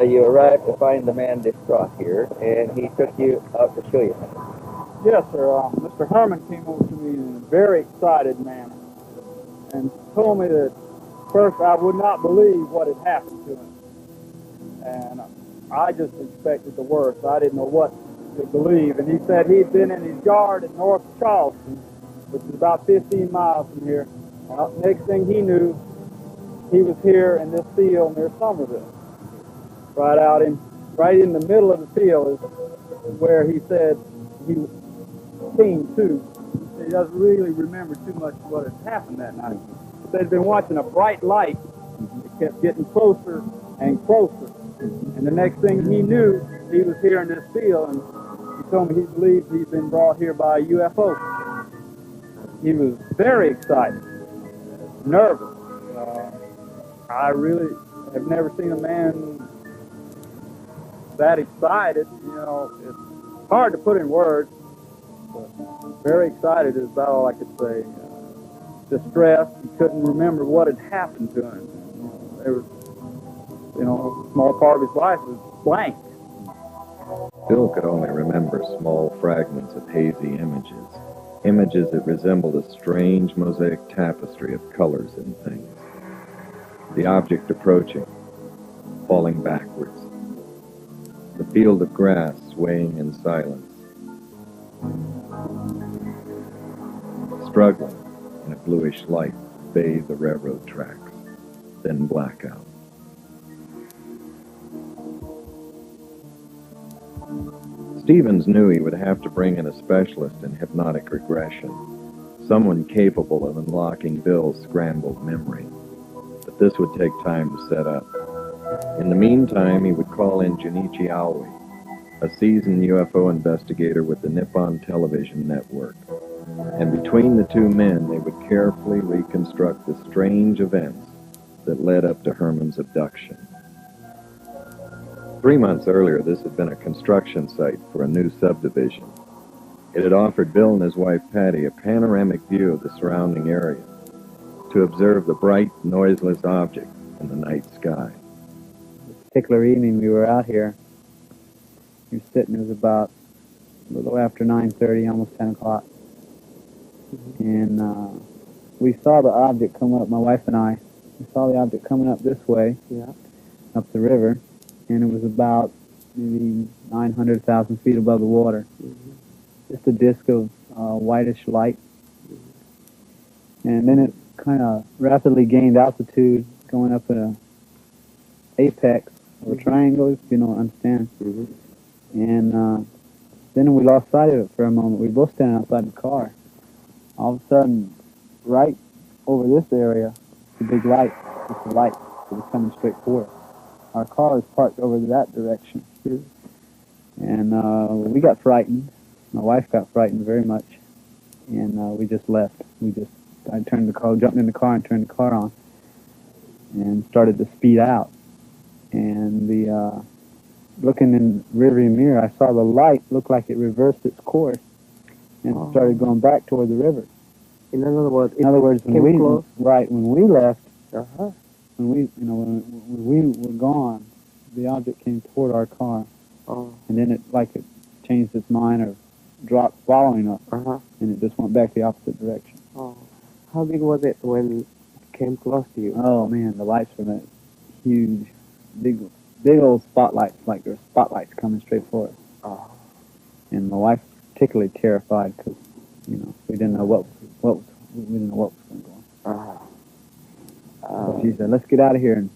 You arrived to find the man distraught here, and he took you out to show you. Yes, sir. Mr. Herman came over to me in a very excited manner and told me that first I would not believe what had happened to him. And I just expected the worst. I didn't know what to believe. And he said he'd been in his yard in North Charleston, which is about 15 miles from here. Next thing he knew, he was here in this field near Somerville. Right in the middle of the field is where he said he came to. He doesn't really remember too much of what had happened that night. He said he'd been watching a bright light. It kept getting closer and closer. And the next thing he knew, he was here in this field, and he told me he believed he'd been brought here by a UFO. He was very excited, nervous. I really have never seen a man that excited. You know, it's hard to put in words, but very excited is about all I could say. Distressed, he couldn't remember what had happened to him. There was, a small part of his life was blank. Bill could only remember small fragments of hazy images that resembled a strange mosaic tapestry of colors and things. The object approaching, falling backwards. The field of grass swaying in silence. Struggling in a bluish light to bathe the railroad tracks, then blackout. Stevens knew he would have to bring in a specialist in hypnotic regression, someone capable of unlocking Bill's scrambled memory. But this would take time to set up. In the meantime, he would call in Junichi Aoi, a seasoned UFO investigator with the Nippon Television Network. And between the two men, they would carefully reconstruct the strange events that led up to Herman's abduction. 3 months earlier, this had been a construction site for a new subdivision. It had offered Bill and his wife Patty a panoramic view of the surrounding area to observe the bright, noiseless object in the night sky. This particular evening we were out here, we were sitting, it was about a little after 9:30, almost 10 o'clock. And we saw the object come up, my wife and I. We saw the object coming up this way, up the river, and it was about maybe 900,000 feet above the water. Just a disc of whitish light. And then it kind of rapidly gained altitude, going up in a apex of a triangle, if you don't understand. And then we lost sight of it for a moment. We were both standing outside the car. All of a sudden, right over this area, the big light, just a light that was coming straight for us. Our car was parked over that direction. And we got frightened. My wife got frightened very much. And we just left. I turned the car, jumped in the car and turned the car on and started to speed out. And looking in the rearview mirror, I saw the light look like it reversed its course and started going back toward the river. In other words, when we left, when we were gone, the object came toward our car, and then it changed its mind or dropped following us, and it just went back the opposite direction. How big was it when it came close to you? Oh man, the lights were that huge, big old spotlights, like there were spotlights coming straight for us. And my wife was particularly terrified because we didn't know what was going on. So she said, "Let's get out of here," and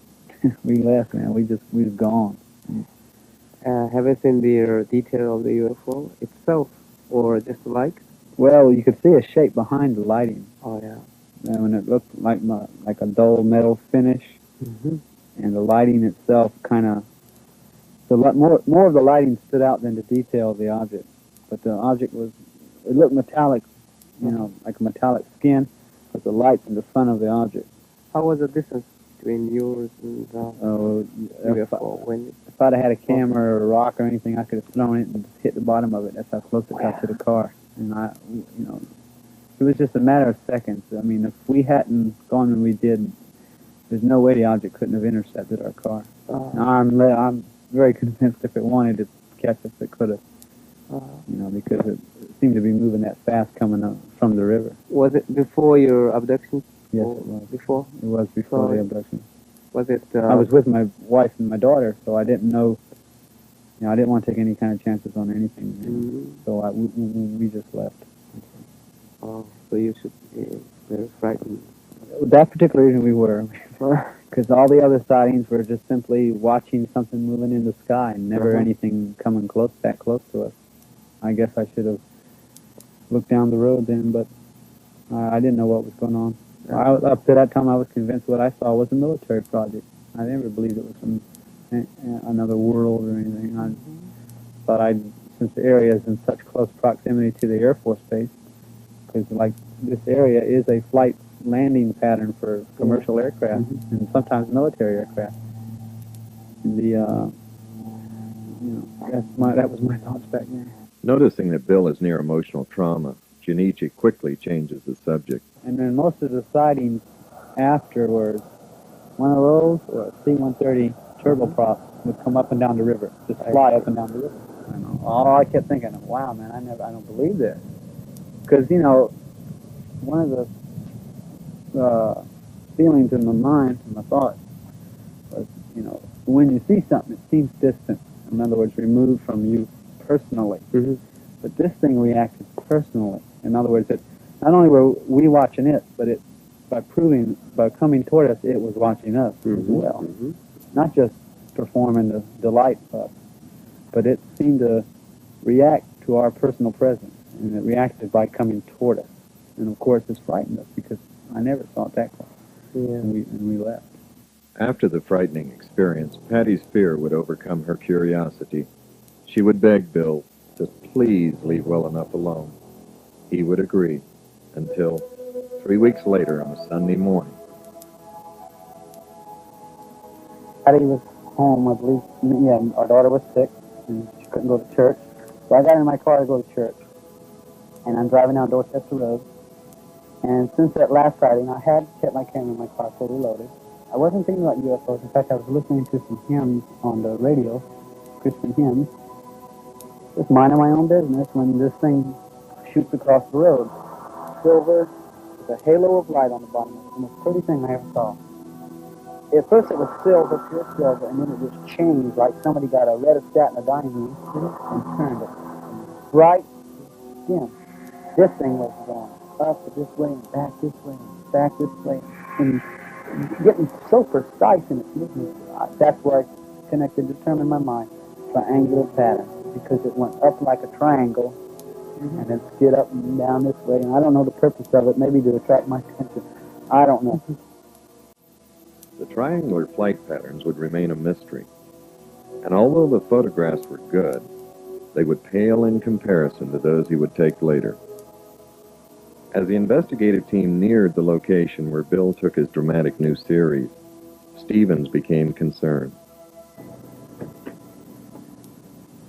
we left. Man, we was gone. Have you seen the detail of the UFO itself, or just the light? Well, you could see a shape behind the lighting. Oh yeah. And when it looked like a dull metal finish, and the lighting itself kind of, more of the lighting stood out than the detail of the object. But the object it looked metallic, you know, like a metallic skin, but the lights in the front of the object. How was the distance between yours and UFO? If I'd have had a camera or a rock or anything, I could have thrown it and just hit the bottom of it. That's how close it got to the car. And you know, it was just a matter of seconds. I mean, if we hadn't gone when we did, there's no way the object couldn't have intercepted our car. I'm very convinced if it wanted to catch us, it could have. You know, because it seemed to be moving that fast coming up from the river. Was it before your abduction? Yes, it was. Before? It was before the abduction. Was it? I was with my wife and my daughter, so I didn't know. You know, I didn't want to take any kind of chances on anything. You know, so we just left. Oh, so you should be very frightened. That particular reason we were, because all the other sightings were just simply watching something moving in the sky, and never anything coming that close to us. I guess I should have looked down the road then, but I didn't know what was going on. Up to that time, I was convinced what I saw was a military project. I never believed it was from another world or anything. I thought since the area is in such close proximity to the Air Force Base, because like this area is a flight landing pattern for commercial aircraft and sometimes military aircraft. And that was my thoughts back then. Noticing that Bill is near emotional trauma, Junichi quickly changes the subject. And then most of the sightings afterwards, one of those, or a C-130 turboprop, would come up and down the river, just fly up and down the river. I kept thinking, wow, man, I don't believe this. Because, you know, one of the feelings in my mind, and my thoughts, was, you know, when you see something, it seems distant. In other words, removed from you personally. But this thing reacted personally. In other words, not only were we watching it, but by coming toward us, it was watching us as well. Not just performing the delight of, but it seemed to react to our personal presence, and it reacted by coming toward us. And of course, it frightened us because I never saw it that close. And we left. After the frightening experience, Patty's fear would overcome her curiosity. She would beg Bill to please leave well enough alone. He would agree, until 3 weeks later on a Sunday morning. Patty was home, I believe. Yeah, our daughter was sick, and she couldn't go to church. So I got in my car to go to church, and I'm driving down Dorchester Road. And since that last Friday, I had kept my camera in my car fully loaded. I wasn't thinking about UFOs. In fact, I was listening to some hymns on the radio, Christian hymns, just minding my own business when this thing shoots across the road. Silver, with a halo of light on the bottom. It was the most pretty thing I ever saw. At first it was silver, pure silver, and then it just changed like somebody got a rheostat in a dining room and turned it. Bright, dim. This thing was going up this way and back this way and back this way, and getting so precise in its movement. That's where I determined my mind, triangular pattern, because it went up like a triangle and then skid up and down this way. And I don't know the purpose of it, maybe to attract my attention. I don't know. The triangular flight patterns would remain a mystery. And although the photographs were good, they would pale in comparison to those he would take later. As the investigative team neared the location where Bill took his dramatic new series, Stevens became concerned.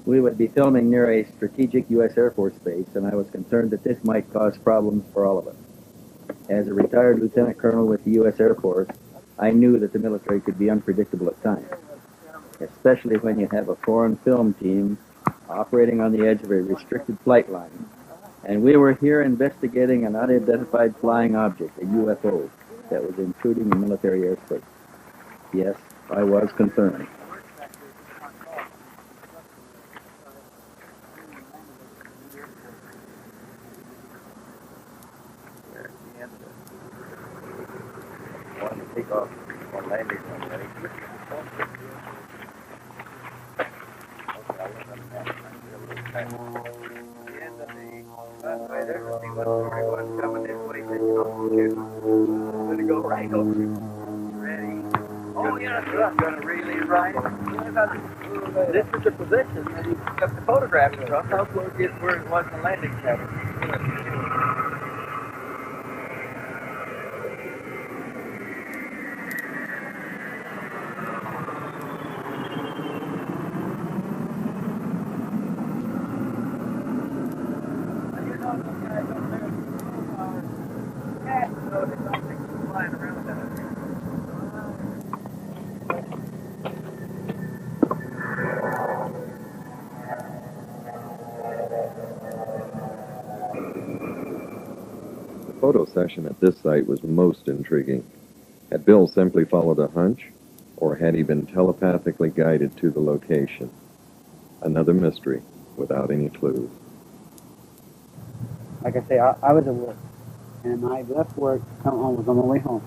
We would be filming near a strategic U.S. Air Force base, and I was concerned that this might cause problems for all of us. As a retired lieutenant colonel with the U.S. Air Force, I knew that the military could be unpredictable at times, especially when you have a foreign film team operating on the edge of a restricted flight line. And we were here investigating an unidentified flying object, a UFO, that was intruding in military airspace. Yes, I was concerned. Take off on landing on the end of the runway there, the C-131 coming this way, taking off the chute. Gonna go right over. Ready? Oh, yeah. I'm going to really right. This is the position that he took the photograph from. How close it where it was in the landing pattern. The photo session at this site was most intriguing. Had Bill simply followed a hunch, or had he been telepathically guided to the location? Another mystery without any clues. Like I say, I was at work, and I left work, was on my way home.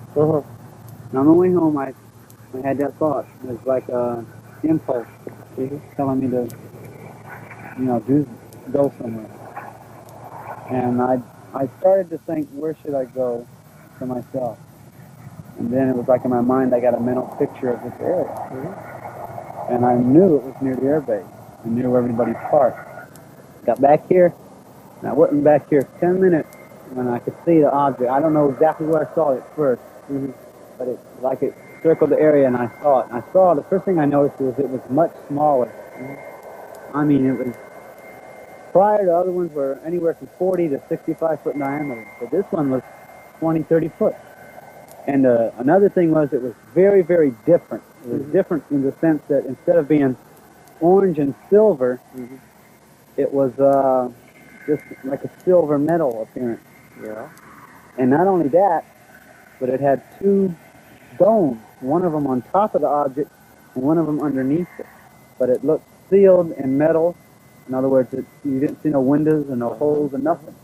And on my way home, I had that thought. It was like a impulse telling me to, go somewhere. And I started to think, where should I go for myself? And then it was like in my mind, I got a mental picture of this area. And I knew it was near the air base. I knew where everybody parked. Got back here, and I wasn't back here 10 minutes when I could see the object. I don't know exactly where I saw it first, but it circled the area, and I saw it. And I saw, the first thing I noticed was it was much smaller. I mean, it was, prior to other ones were anywhere from 40 to 65 foot diameter, but this one was 20, 30 foot. And another thing was it was very, very different. It was different in the sense that instead of being orange and silver, it was just like a silver metal appearance. Yeah. And not only that, but it had two domes, one of them on top of the object and one of them underneath it. But it looked sealed in metal. In other words, you didn't see no windows and no holes and nothing.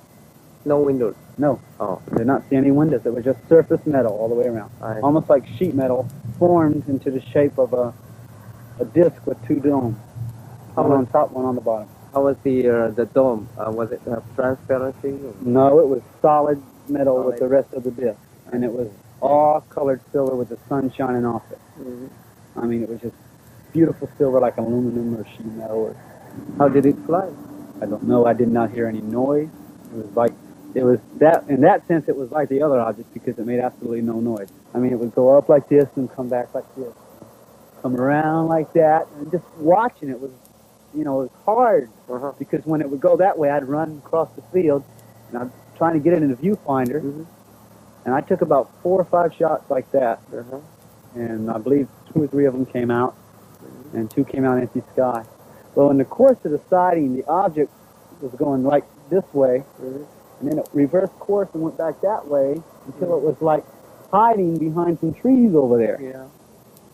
No windows. No. Oh. I did not see any windows. It was just surface metal all the way around. Almost like sheet metal formed into the shape of a disc with two domes. One on top, one on the bottom. How was the dome? Was it transparency? Or? No, it was solid metal with the rest of the disc. And it was all colored silver with the sun shining off it. I mean, it was just beautiful silver like aluminum or sheet metal. Or, how did it fly? I don't know. I did not hear any noise. It was like, in that sense, it was like the other objects because it made absolutely no noise. I mean, it would go up like this and come back like this. Come around like that. And just watching it was, it was hard. Because when it would go that way, I'd run across the field and I'm trying to get it in the viewfinder. And I took about 4 or 5 shots like that. And I believe 2 or 3 of them came out. And 2 came out empty sky. Well, in the course of the sighting, the object was going like this way. And then it reversed course and went back that way until it was like hiding behind some trees over there. Yeah.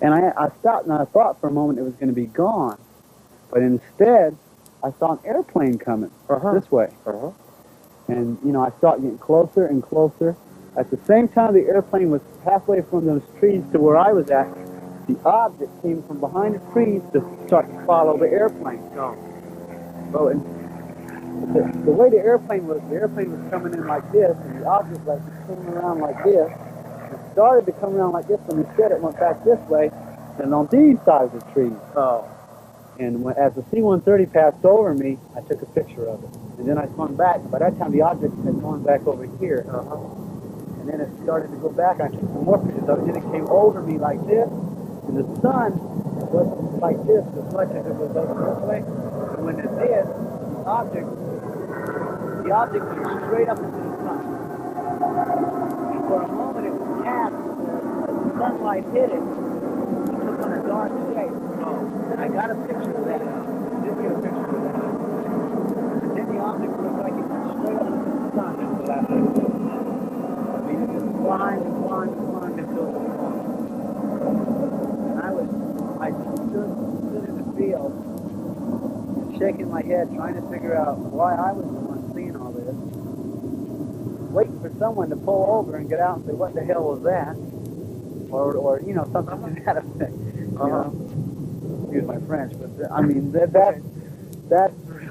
And I stopped and I thought for a moment it was going to be gone. But instead, I saw an airplane coming this way. And, I saw it getting closer and closer. At the same time the airplane was halfway from those trees to where I was at, the object came from behind the trees to start to follow the airplane. Oh, and the way the airplane was coming in like this, and the object like came around like this. It started to come around like this, and instead it went back this way, and on these sides of the trees. And as the C-130 passed over me, I took a picture of it. And then I swung back. By that time, the object had gone back over here. And then it started to go back. I took some more pictures of it. And then it came over me like this. And the sun wasn't like this as much as it was over this way. And when it did, the object went straight up into the sun. And for a moment, it was cast. As the sunlight hit it, it took on a dark shape. And I got a picture of that. I did get a picture of that. And then the object looked like it went straight up into the sun until that was it. I mean, it just climbed and climbed and climbed until it was gone. And I stood in the field, shaking my head, trying to figure out why I was the one seeing all this. Waiting for someone to pull over and get out and say, what the hell was that? Or something to that effect. Excuse my French, but I mean, that's really,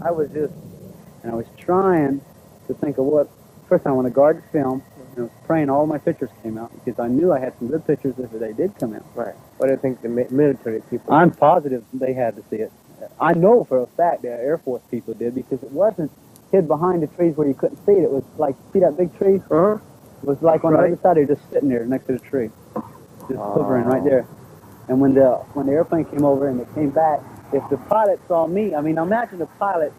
I was trying to think of what, first I want to guard the film, I was praying all my pictures came out because I knew I had some good pictures if they did come out. Right. What do you think the military people? I'm positive they had to see it. I know for a fact that Air Force people did because it wasn't hid behind the trees where you couldn't see it. It was like, see that big tree? Uh-huh. It was like on the other side, they're just sitting there next to the tree, just hovering right there. And when the airplane came over and they came back, if the pilot saw me, I mean, imagine the pilot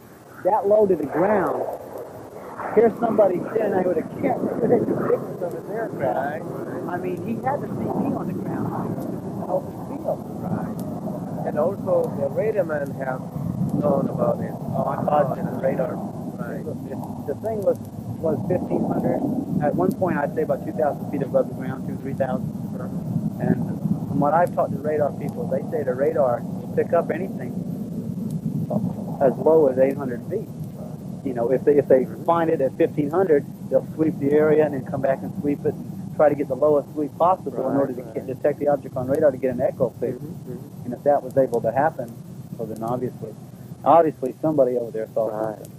that low to the ground. Here's somebody standing there with a camera with the pictures of his aircraft. I mean, he had to see me on the ground. This is an open field. Right. And also, the radar man have known about it. Oh, I'm positive the radar. Right. The thing was 1,500. At one point, I'd say about 2,000 feet above the ground, 2,000 to 3,000. And from what I've talked to radar people, they say the radar will pick up anything as low as 800 feet. You know, if they find it at 1,500, they'll sweep the area and then come back and sweep it, and try to get the lowest sweep possible in order to detect the object on radar to get an echo fix. And if that was able to happen, well then obviously somebody over there saw something.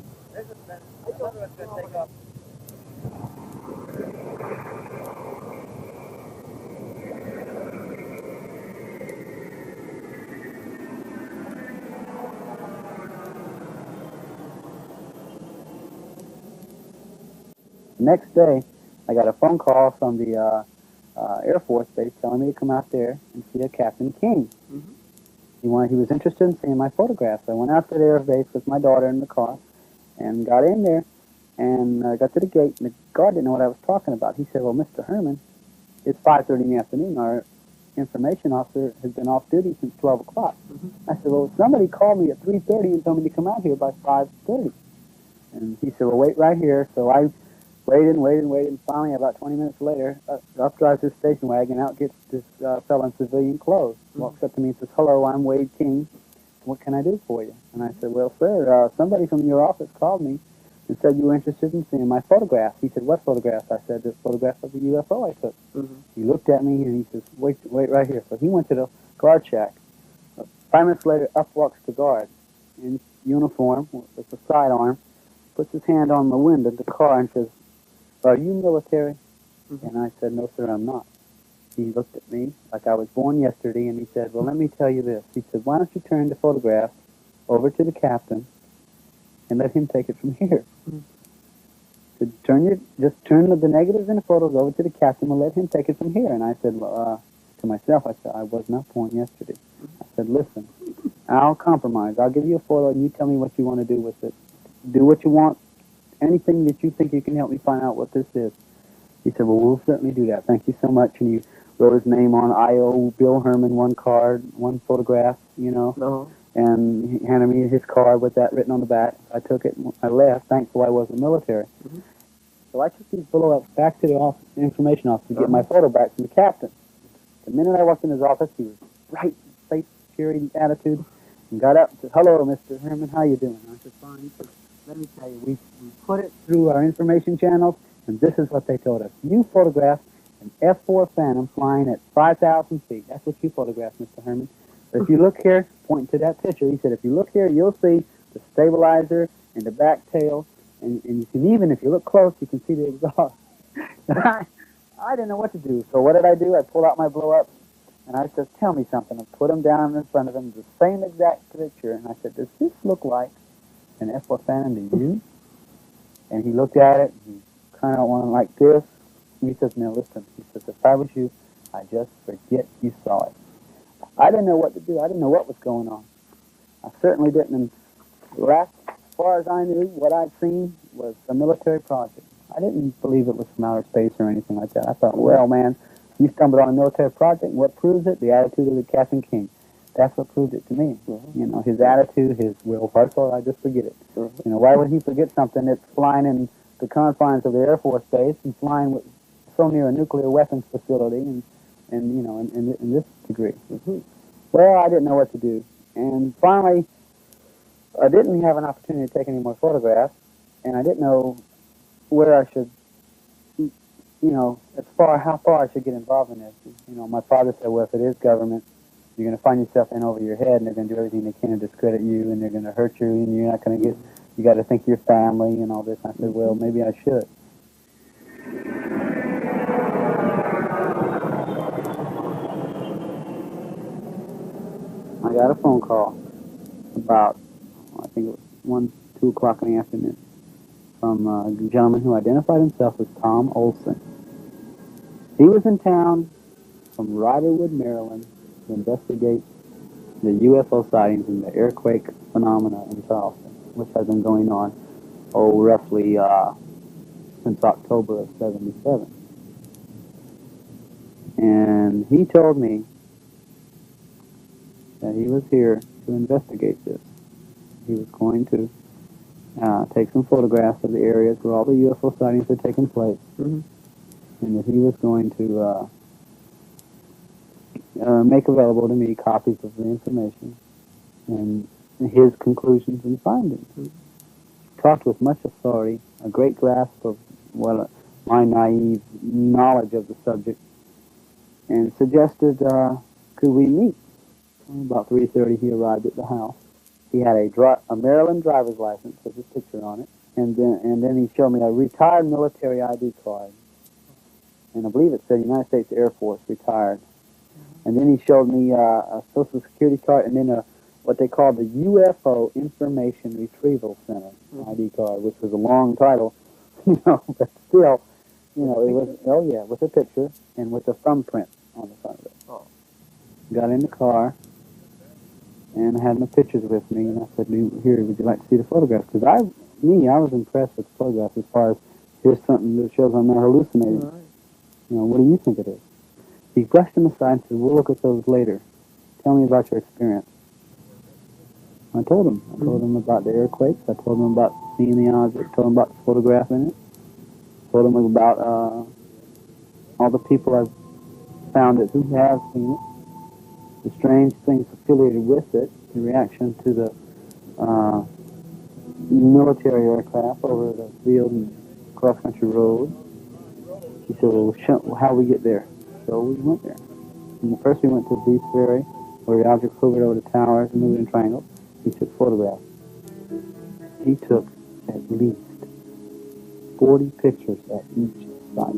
Next day, I got a phone call from the Air Force Base telling me to come out there and see a Captain King. He was interested in seeing my photographs. I went out to the Air Base with my daughter in the car and got in there and got to the gate, and the guard didn't know what I was talking about. He said, well, Mr. Herman, it's 5:30 in the afternoon. Our information officer has been off duty since 12 o'clock. I said, well, somebody called me at 3:30 and told me to come out here by 5:30. And he said, well, wait right here. So I waited, and finally, about 20 minutes later, up drives this station wagon, out gets this fellow in civilian clothes, walks up to me and says, hello, I'm Wade King. What can I do for you? And I said, well, sir, somebody from your office called me and said you were interested in seeing my photographs. He said, what photographs? I said, this photograph of the UFO I took. He looked at me and he says, wait right here. So he went to the guard shack. 5 minutes later, up walks the guard in uniform with a sidearm, puts his hand on the window of the car and says, are you military? And I said, no, sir, I'm not. He looked at me like I was born yesterday, and he said, well, let me tell you this. He said, why don't you turn the photograph over to the captain and let him take it from here? So just turn the negatives and the photos over to the captain and let him take it from here. And I said, to myself, I said, I was not born yesterday. I said, listen, I'll compromise. I'll give you a photo, and you tell me what you want to do with it. Do what you want. Anything that you think you can help me find out what this is. He said, well, we'll certainly do that. Thank you so much. And he wrote his name on I.O. Bill Herman, one card, one photograph, you know. And he handed me his card with that written on the back. I took it and I left, thankful I wasn't military. So I took these blow-ups back to the information office to get my photo back from the captain. The minute I walked in his office, he was bright, face, cheery attitude, and got up and said, hello, Mr. Herman, how you doing? I said, fine. He said, let me tell you, we put it through our information channels, and this is what they told us. You photographed an F-4 Phantom flying at 5,000 feet. That's what you photographed, Mr. Herman. But if you look here, pointing to that picture, he said, if you look here, you'll see the stabilizer and the back tail, and you can even, if you look close, you can see the exhaust. I didn't know what to do. So what did I do? I pulled out my blow-ups, and I said, tell me something. I put them down in front of him, the same exact picture, and I said, does this look like an F-4 Phantom to you? And he looked at it, and he kind of went like this. And he says, now listen, he says, if I was you, I'd just forget you saw it. I didn't know what to do. I didn't know what was going on. I certainly didn't. And as far as I knew, what I'd seen was a military project. I didn't believe it was from outer space or anything like that. I thought, well, man, you stumbled on a military project, and what proves it? The attitude of the Captain King. That's what proved it to me. You know, his attitude, his will. I thought I'd just forget it. You know, why would he forget something that's flying in the confines of the Air Force Base and flying so near a nuclear weapons facility and you know, in this degree? Well, I didn't know what to do. And finally, I didn't have an opportunity to take any more photographs, and I didn't know where I should, you know, how far I should get involved in this. You know, my father said, well, if it is government, you're going to find yourself in over your head, and they're going to do everything they can to discredit you, and they're going to hurt you, and you're not going to get, you got to think of your family and all this. I said, well, maybe I should. I got a phone call about, I think it was 1, 2 o'clock in the afternoon from a gentleman who identified himself as Tom Olson. He was in town from Riderwood, Maryland, to investigate the UFO sightings and the earthquake phenomena in Charleston, which has been going on, roughly since October of '77. And he told me that he was here to investigate this. He was going to take some photographs of the areas where all the UFO sightings had taken place, and that he was going to make available to me copies of the information and his conclusions and findings. He talked with much authority, a great grasp of my naive knowledge of the subject, and suggested, could we meet? About 3:30 he arrived at the house. He had a Maryland driver's license with his picture on it, and then he showed me a retired military ID card, and I believe it said United States Air Force retired. And then he showed me a Social Security card, and then what they called the UFO Information Retrieval Center ID card, which was a long title, but still, it was, with a picture and with a thumbprint on the front of it. Got in the car, and I had my pictures with me, and I said, here, would you like to see the photographs? Because I was impressed with the photographs as far as, here's something that shows I'm not hallucinating. Right. What do you think it is? He brushed them aside and said, we'll look at those later. Tell me about your experience. I told him. I told him about the earthquakes. I told him about seeing the object. Told him about the photograph in it. Told him about all the people I've found who have seen it. The strange things affiliated with it. The reaction to the military aircraft over the field and cross-country road. He said, well, how we get there? So we went there. And first we went to Beast Ferry, where the objects hovered over the towers and moved in triangles. He took photographs. He took at least 40 pictures at each site.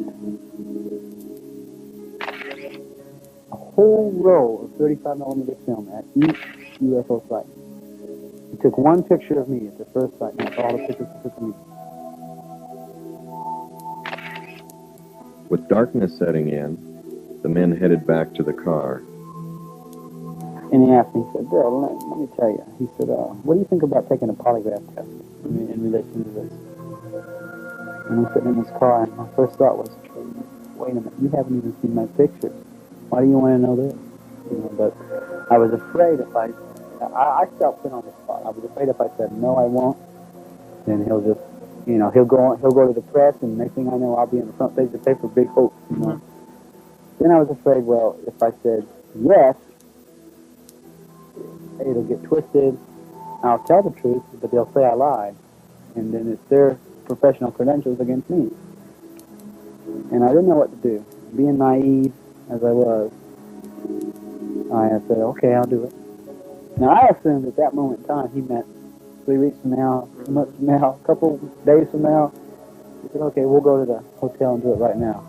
A whole roll of 35mm film at each UFO site. He took one picture of me at the first site, and that's all the pictures he took of me. With darkness setting in, the men headed back to the car. And he asked me, he said, Bill, let me tell you. He said, what do you think about taking a polygraph test in relation to this? And I'm sitting in his car, and my first thought was, wait a minute, you haven't even seen my pictures. Why do you want to know this? But I was afraid if I felt put on the spot. I was afraid if I said, no, I won't, then he'll just, he'll go to the press, and next thing I know, I'll be on the front page of the paper, big hoax, Then I was afraid, well, if I said yes, it'll get twisted. I'll tell the truth, but they'll say I lied. And then it's their professional credentials against me. And I didn't know what to do. Being naive as I was, I said, okay, I'll do it. Now, I assumed at that moment in time he meant 3 weeks from now, a month from now, a couple days from now. He said, okay, we'll go to the hotel and do it right now.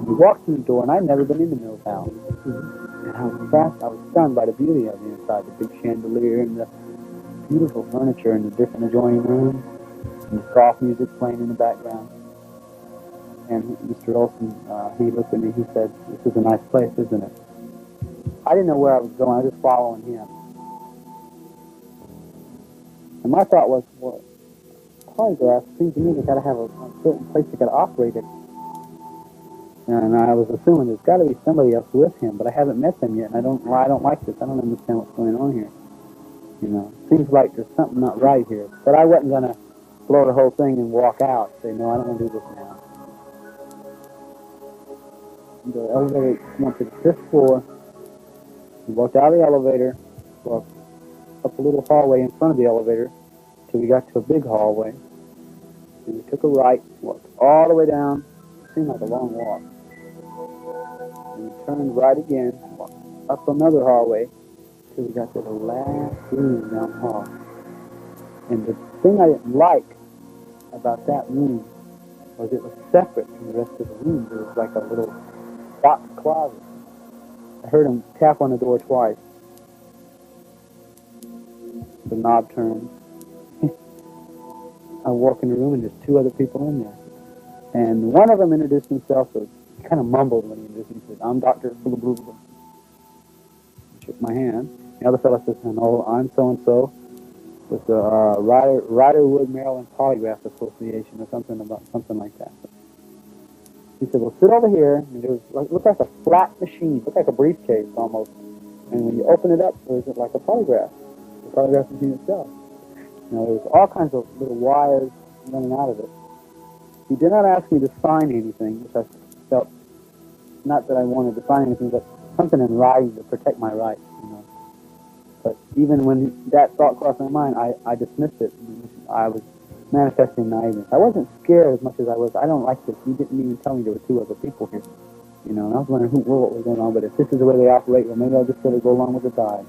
We walked through the door, and I'd never been in the Mills house. And I was stunned by the beauty of the inside, the big chandelier and the beautiful furniture and the different adjoining rooms, and the soft music playing in the background. And Mr. Olson, he looked at me, he said, this is a nice place, isn't it? I didn't know where I was going, I was just following him. And my thought was, well, polygraph seems to me they got to have a certain place they got to operate it. And I was assuming there's got to be somebody else with him, but I haven't met them yet, and I don't like this. I don't understand what's going on here. Seems like there's something not right here. But I wasn't going to blow the whole thing and walk out and say, no, I don't want to do this now. The elevator went to the 5th floor. We walked out of the elevator, walked up a little hallway in front of the elevator till we got to a big hallway. And we took a right, walked all the way down. It seemed like a long walk. And we turned right again, walked up another hallway till we got to the last room down the hall. And the thing I didn't like about that room was it was separate from the rest of the room. It was like a little box closet. I heard him tap on the door twice. The knob turned. I walk in the room and there's two other people in there. And one of them introduced himself, so he kind of mumbled when he introduced himself. He said, "I'm Dr. Blah, blah, blah." He shook my hand. The other fellow says, "No, I'm so-and-so with the Riderwood, Maryland Polygraph Association," or something like that. He said, "Well, sit over here." And it was looked like a flat machine, looked like a briefcase almost. And when you open it up, there was like a polygraph, the polygraph machine itself. You know, there was all kinds of little wires running out of it. He did not ask me to sign anything, which I felt, not that I wanted to sign anything, but something in writing to protect my rights, you know. But even when that thought crossed my mind, I dismissed it. I was manifesting naiveness. I wasn't scared as much as I was, I don't like this. You didn't even tell me there were two other people here. You know, and I was wondering what was going on, but if this is the way they operate, well, maybe I'll just sort of go along with the tide.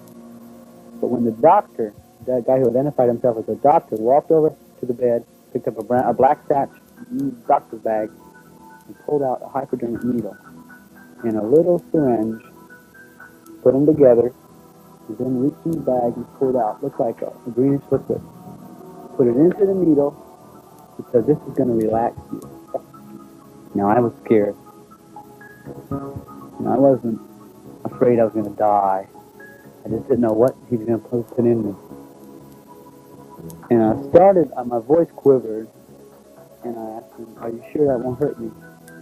But when the doctor, that guy who identified himself as a doctor, walked over to the bed, picked up a black satch doctor's bag, and pulled out a hypodermic needle and a little syringe, put them together, and then reached in the bag and pulled out, looked like a greenish liquid. Put it into the needle, because this is going to relax you. Now, I was scared. I wasn't afraid I was going to die. I just didn't know what he was going to put in me. And I started, my voice quivered, and I asked him, "Are you sure that won't hurt me?"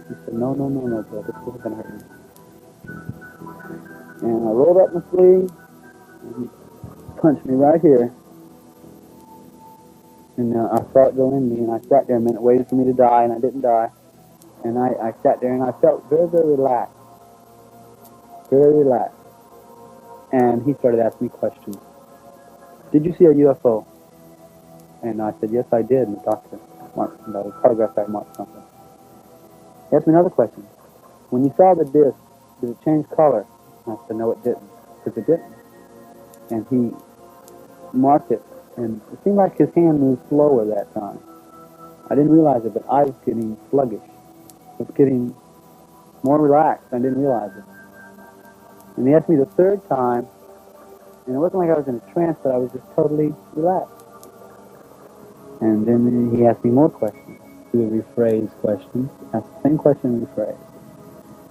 He said, no, Bill, this isn't going to hurt me. And I rolled up my sleeve, and he punched me right here. And I saw it go in me, and I sat there a minute, waited for me to die, and I didn't die. And I sat there, and I felt very, very relaxed. Very relaxed. And he started asking me questions. "Did you see a UFO?" And I said, "Yes, I did." And the doctor marked, the photograph guy marked something. He asked me another question. "When you saw the disc, did it change color?" And I said, "No, it didn't." Because it didn't. And he marked it. And it seemed like his hand moved slower that time. I didn't realize it, but I was getting sluggish. I was getting more relaxed. I didn't realize it. And he asked me the third time, and it wasn't like I was in a trance, but I was just totally relaxed. And then he asked me more questions. He would rephrase questions, ask the same question and rephrase.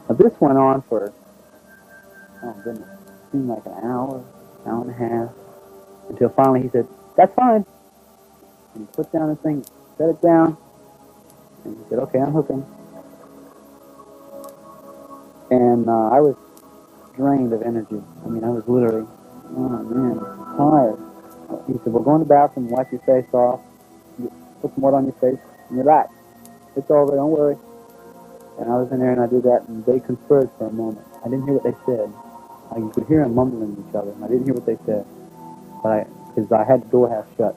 Now this went on for, oh goodness, it seemed like an hour and a half, until finally he said, "That's fine." And he put down the thing, set it down, and he said, "Okay, I'm hooking." And I was drained of energy. I mean, I was literally, oh man, tired. He said, "Well, go in the bathroom, wipe your face off, put some water on your face, and relax. It's over, don't worry." And I was in there and I did that, and they conferred for a moment. I didn't hear what they said. You could hear them mumbling each other, and I didn't hear what they said. But because I had the door half shut.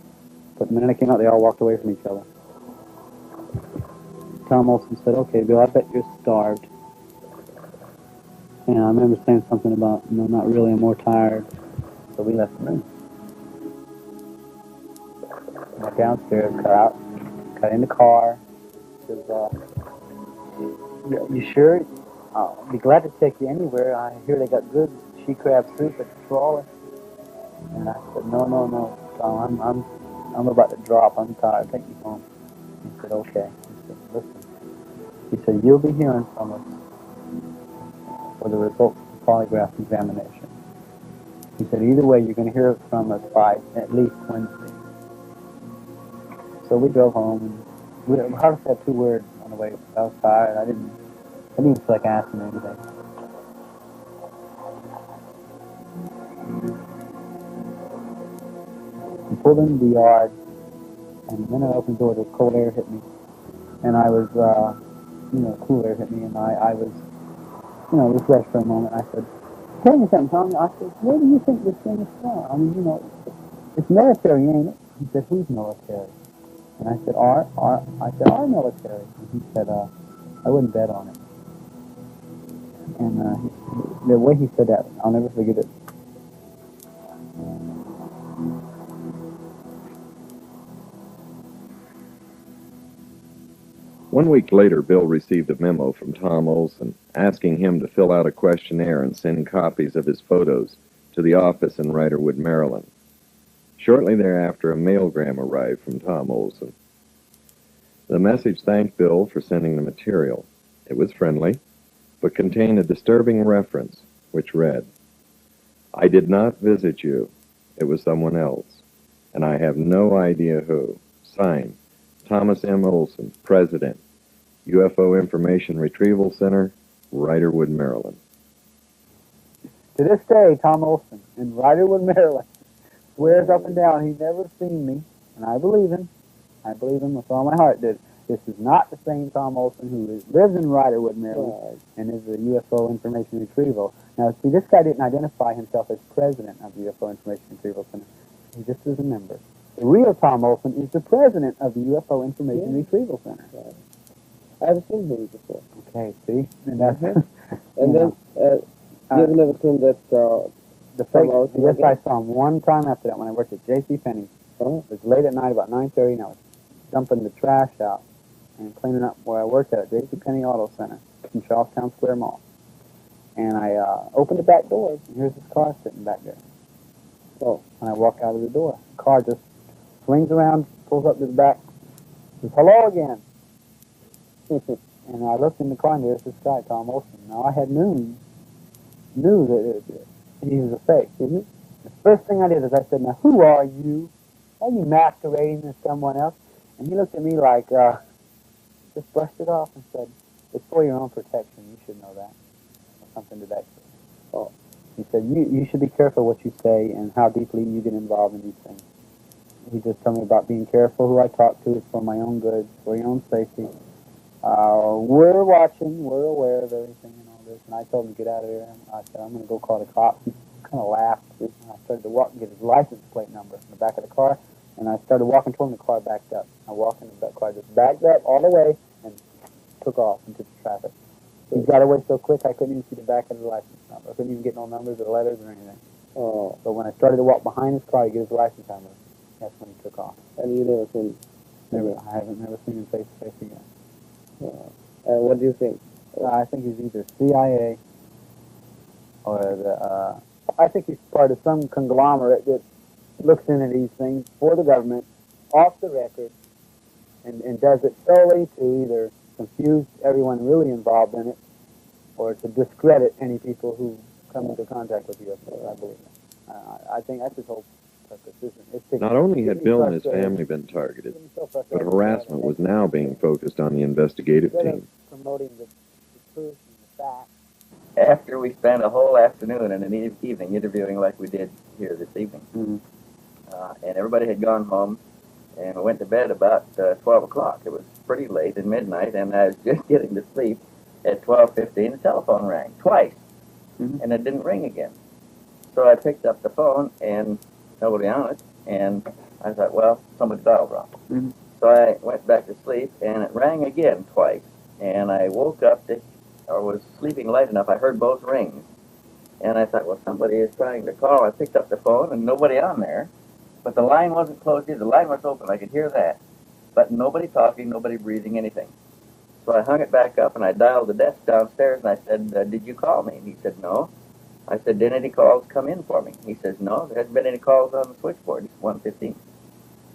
But the minute I came out, they all walked away from each other. Tom Olson said, "Okay, Bill, I bet you're starved." And I remember saying something about, not really, I'm more tired. So we left the room. Went downstairs, got in the car. Says, "You sure? I'll be glad to take you anywhere. I hear they got good she crab soup at the trawler." And I said, no, Tom, I'm about to drop. I'm tired. Take me home." He said, "Okay." He said, "Listen." He said, "You'll be hearing from us for the results of the polygraph examination." He said, "Either way, you're going to hear from us by at least Wednesday." So we drove home, and we hardly said 2 words on the way. I was tired. I didn't feel like asking anything. We pulled into the yard, and the minute I opened the door, the cold air hit me. And I was, cool air hit me, and I was, refreshed for a moment. I said, "Tell me something, Tom." I said, "Where do you think this thing is from? I mean, it's military, ain't it?" He said, "Who's military?" And I said, our military." And he said, "I wouldn't bet on it." And the way he said that, I'll never forget it. 1 week later, Bill received a memo from Tom Olson asking him to fill out a questionnaire and send copies of his photos to the office in Riderwood, Maryland. Shortly thereafter, a mailgram arrived from Tom Olson. The message thanked Bill for sending the material. It was friendly, but contained a disturbing reference, which read, "I did not visit you. It was someone else, and I have no idea who. Signed, Thomas M. Olson, President, UFO Information Retrieval Center, Riderwood, Maryland." To this day, Tom Olson in Riderwood, Maryland, swears up and down he's never seen me, and I believe him. I believe him with all my heart that this is not the same Tom Olson who lives in Riderwood, Maryland, and is a UFO Information Retrieval. Now, see, this guy didn't identify himself as president of the UFO Information Retrieval Center. He just is a member. The real Tom Olson is the president of the UFO Information Retrieval Center. I've seen him before. Okay, see? And that's... And then, you've never seen that, the fake, yes, I saw him one time after that when I worked at J.C. Penney's. It was late at night, about 9:30, and I was dumping the trash out and cleaning up where I worked at J.C. Penney Auto Center in Charleston Square Mall. And I opened the back door, and here's this car sitting back there. So when I walk out of the door, the car just swings around, pulls up to the back, says, "Hello again." And I looked in the car, and there's this guy, Tom Olson. Now, I had knew that he was a fake. The first thing I did is I said, "Now, who are you? Are you masquerading as someone else?" And he looked at me like, just brushed it off and said, "It's for your own protection. You should know that." Or something to that effect. Oh. He said, you should be careful what you say and how deeply you get involved in these things. He just told me about being careful who I talk to. It's for my own good, for your own safety. We're watching. We're aware of everything and all this. And I told him to get out of there. I said, "I'm going to go call the cops." He kind of laughed. And I started to walk and get his license plate number in the back of the car. And I started walking toward him. The car backed up. I walked into that car, just backed up all the way and took off into the traffic. He got away so quick I couldn't even see the back of the license number. I couldn't even get no numbers or letters or anything. Oh. So when I started to walk behind his car to get his license number, that's when he took off. And you never seen him? I haven't never seen him face to face again. What do you think? I think he's either CIA or I think he's part of some conglomerate that looks into these things for the government, off the record, and does it solely to either confuse everyone really involved in it or to discredit any people who come into contact with UFOs, I believe. I think that's his whole purpose. Not only had Bill and his family been targeted, but harassment was now being focused on the investigative team. Promoting the truth and the facts. After we spent a whole afternoon and an evening interviewing like we did here this evening, and everybody had gone home, and we went to bed about 12 o'clock. It was pretty late at midnight, and I was just getting to sleep. At 12:15, the telephone rang twice, and it didn't ring again. So I picked up the phone, and nobody on it, and I thought, well, somebody dialed wrong. So I went back to sleep, and it rang again twice, and I woke up, or was sleeping light enough, I heard both rings, and I thought, well, somebody is trying to call. I picked up the phone, and nobody on there, but the line wasn't closed either. The line was open, I could hear that, but nobody talking, nobody breathing, anything. So I hung it back up, and I dialed the desk downstairs, and I said, did you call me? And he said, no. I said, did any calls come in for me? He says, no, there hasn't been any calls on the switchboard. It's 1:15.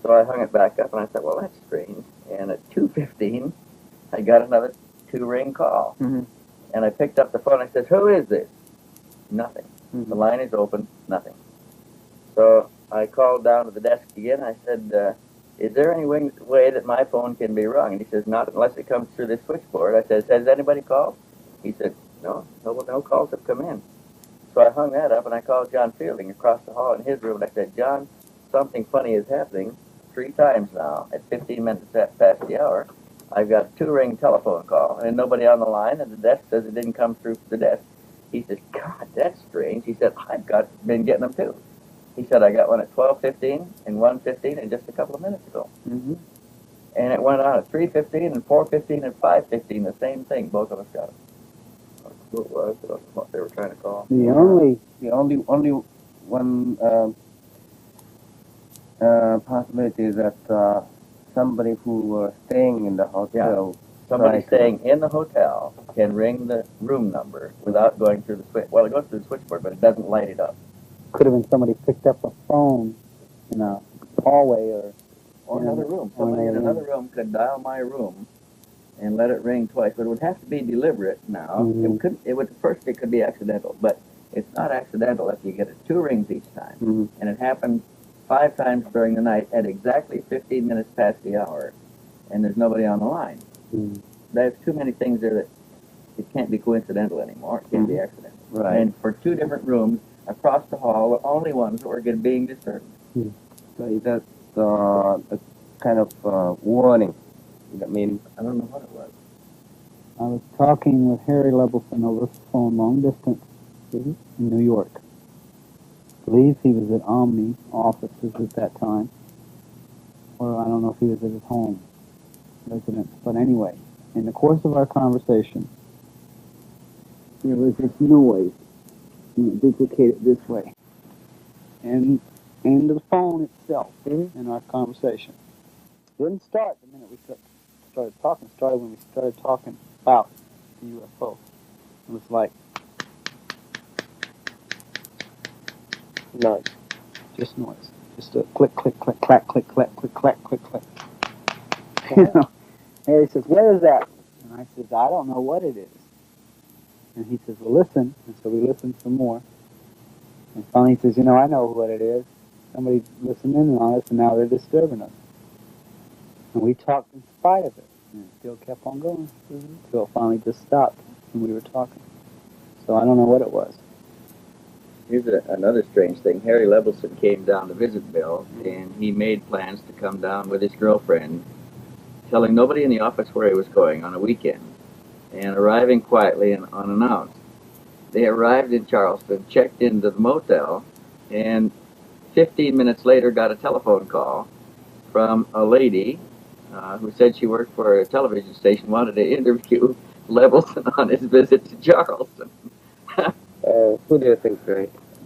So I hung it back up, and I said, well, that's strange. And at 2:15, I got another 2-ring call. And I picked up the phone, and I said, who is this? Nothing. The line is open, nothing. So I called down to the desk again. I said, is there any way that my phone can be rung? And he says, not unless it comes through this switchboard. I said, has anybody called? He said, no calls have come in. So I hung that up, and I called John Fielding across the hall in his room, and I said, John, something funny is happening 3 times now. At 15 minutes past the hour, I've got a 2-ring telephone call, and nobody on the line, and the desk says it didn't come through the desk. He says, God, that's strange. He said, I've been getting them too. He said, I got one at 12:15 and 1:15 and just a couple of minutes ago. And it went on at 3:15 and 4:15 and 5:15, the same thing. Both of us got it. What was what they were trying to call? The only one possibility is that somebody who was staying in the hotel Somebody Right. staying in the hotel can ring the room number without going through the switch. Well, it goes through the switchboard, but it doesn't light it up. Could have been somebody picked up a phone in a hallway Or Yeah. another room. Or Somebody in another another room could dial my room and let it ring twice, but it would have to be deliberate now. Mhm. It could be accidental, but it's not accidental if you get it 2 rings each time. Mhm. And it happened 5 times during the night at exactly 15 minutes past the hour, and there's nobody on the line. Mhm. There's too many things there that it can't be coincidental anymore. It can't be accidental. Right. And for 2 different rooms across the hall, the only ones that were being disturbed. So that's a kind of warning. I mean, I don't know what it was. I was talking with Harry Levelson over the phone long distance in New York. I believe he was at Omni offices at that time. Or I don't know if he was at his home residence. But anyway, in the course of our conversation, there was this noise, duplicated this way. And the phone itself in our conversation. Didn't start the minute we started talking. It started when we started talking about the UFO. It was like Noise. just noise. Just a click, click, click, clack, click, clack, click, clack, click, clack. You know, Harry says, "What is that?" And I says, "I don't know what it is." And he says, "Well, listen." And so we listened some more. And finally he says, "You know, I know what it is. Somebody's listening on us, and now they're disturbing us." And we talked in spite of it. And it still kept on going. Until it finally just stopped when we were talking. So I don't know what it was. Here's another strange thing. Harry Levelson came down to visit Bill, and he made plans to come down with his girlfriend, telling nobody in the office where he was going on a weekend, and arriving quietly and unannounced. They arrived in Charleston, checked into the motel, and 15 minutes later got a telephone call from a lady who said she worked for a television station, wanted to interview Levelson on his visit to Charleston. Who do you think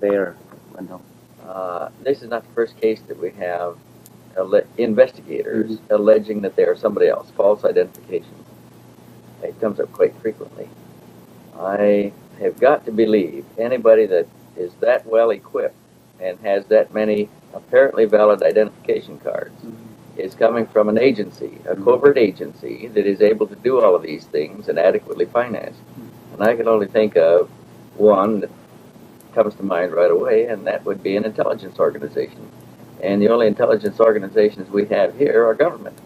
there, Wendell? This is not the first case that we have investigators alleging that they are somebody else, false identifications. It comes up quite frequently. I have got to believe anybody that is that well equipped and has that many apparently valid identification cards is coming from an agency, a covert agency that is able to do all of these things and adequately financed. And I can only think of one that comes to mind right away, and that would be an intelligence organization. And the only intelligence organizations we have here are government.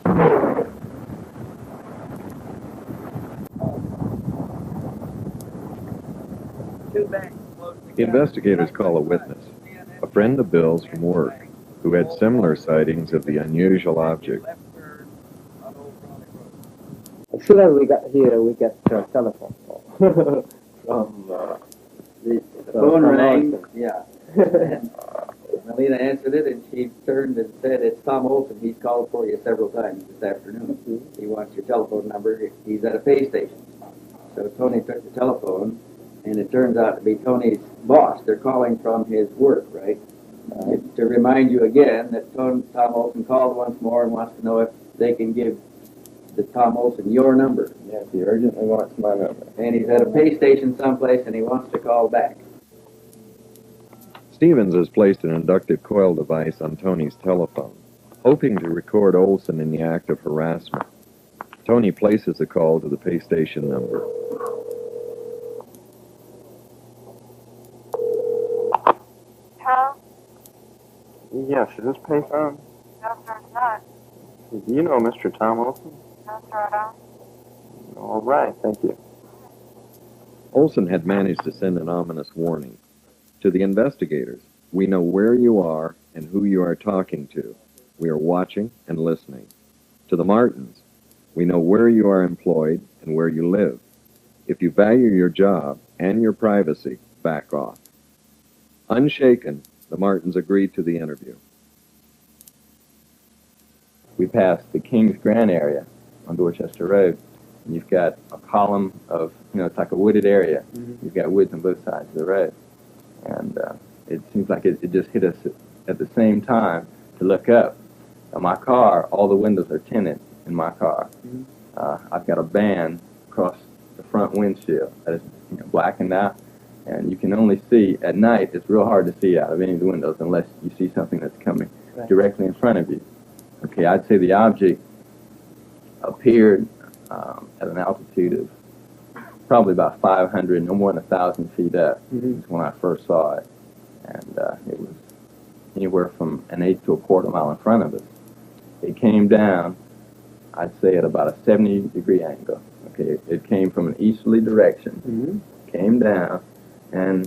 The investigators call a witness, a friend of Bill's from work, who had similar sightings of the unusual object. As soon as we got here, we got a telephone call from The phone rang, yeah. And Melina answered it, and she turned and said, "It's Tom Olson. He's called for you several times this afternoon. He wants your telephone number. He's at a pay station." So Tony took the telephone, and it turns out to be Tony's boss. They're calling from his work, right? To remind you again that Tom Olson called once more and wants to know if they can give the Tom Olson your number. yes, he urgently wants my number. And he's at a pay station someplace, and he wants to call back. Stevens has placed an inductive coil device on Tony's telephone, hoping to record Olson in the act of harassment. Tony places the call to the pay station number. Hello? Yes, is this payphone? No, sir, it's not. Do you know Mr. Tom Olson? No, sir, I don't. All right, thank you. Olson had managed to send an ominous warning. To the investigators, we know where you are and who you are talking to. We are watching and listening. To the Martins, we know where you are employed and where you live. If you value your job and your privacy, back off. Unshaken, the Martins agreed to the interview. We passed the Kings Grant area on Dorchester Road, and you've got a column of, it's like a wooded area. You've got woods on both sides of the road. And it seems like it just hit us at the same time to look up. Now, my car, all the windows are tinted in my car. I've got a band across the front windshield that is blackened out, and you can only see at night. It's real hard to see out of any of the windows unless you see something that's coming directly in front of you. Okay, I'd say the object appeared at an altitude of probably about 500, no more than 1,000 feet up. Is when I first saw it, and it was anywhere from an eighth to a quarter mile in front of us. It came down, I'd say, at about a 70-degree angle. Okay, it came from an easterly direction, came down, and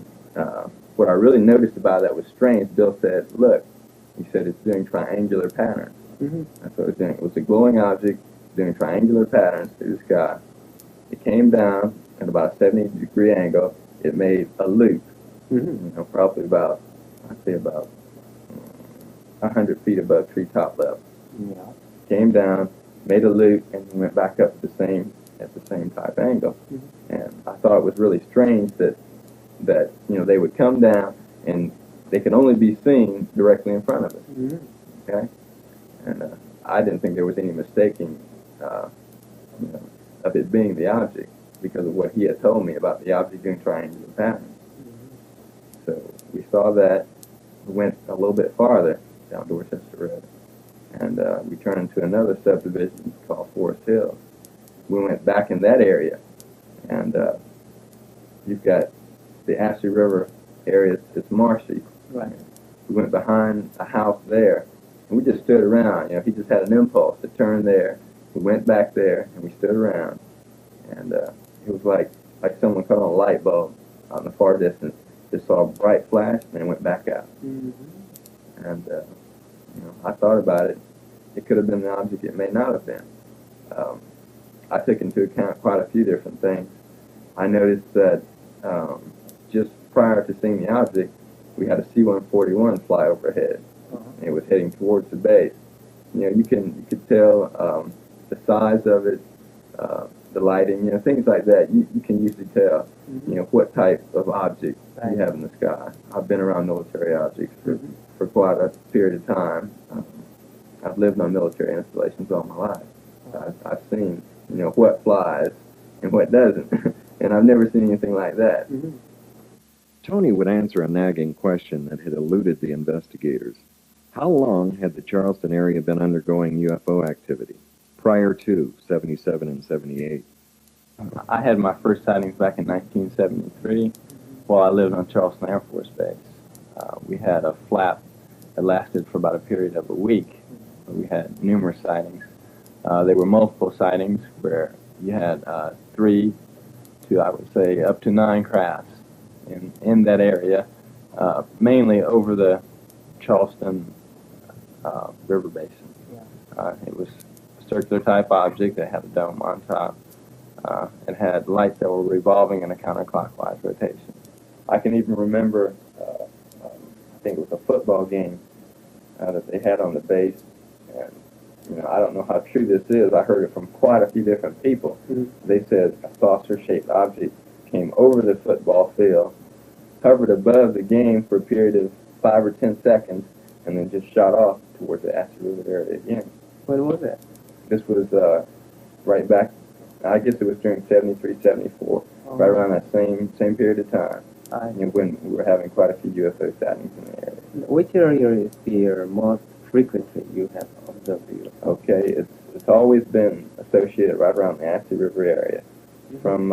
what I really noticed about that was strange. Bill said, "Look," he said, "it's doing triangular patterns." That's what it was doing. It was a glowing object doing triangular patterns through the sky. It came down at about a 70-degree angle. It made a loop, probably about, I'd say about 100 feet above treetop level. Came down, made a loop, and went back up at the same type angle. And I thought it was really strange that they would come down and they could only be seen directly in front of us. Okay, and I didn't think there was any mistaking of it being the object because of what he had told me about the object doing triangular patterns. So we saw that. We went a little bit farther down Dorchester Road, and we turned into another subdivision called Forest Hills. We went back in that area, and you've got the Ashley River area. It's marshy. Right. We went behind a house there, and we just stood around. He just had an impulse to turn there. We went back there, and we stood around, and it was like someone cut on a light bulb out in the far distance. Just saw a bright flash, and then went back out. And I thought about it. It could have been an object. It may not have been. I took into account quite a few different things. I noticed that just prior to seeing the object, we had a C-141 fly overhead. And it was heading towards the base. You could tell the size of it, the lighting, things like that. You can usually tell, what type of object you have in the sky. I've been around military objects for quite a period of time. I've lived on military installations all my life. I've seen, what flies and what doesn't, and I've never seen anything like that. Tony would answer a nagging question that had eluded the investigators. How long had the Charleston area been undergoing UFO activity prior to 77 and 78? I had my first sightings back in 1973 while I lived on Charleston Air Force Base. We had a flap that lasted for about a period of a week. We had numerous sightings. There were multiple sightings where you had 3 to, I would say, up to 9 crafts in that area, mainly over the Charleston River Basin. It was a circular type object that had a dome on top. It had lights that were revolving in a counterclockwise rotation. I can even remember, I think it was a football game that they had on the base, and I don't know how true this is. I heard it from quite a few different people. They said a saucer-shaped object came over the football field, hovered above the game for a period of 5 or 10 seconds, and then just shot off towards the Ashley River area again. When was that? This was right back, I guess it was during 73, 74, right around that same period of time, when we were having quite a few UFO sightings in the area. Which area is the most frequently you have observed the UFO? Okay, it's always been associated right around the Ashley River area. From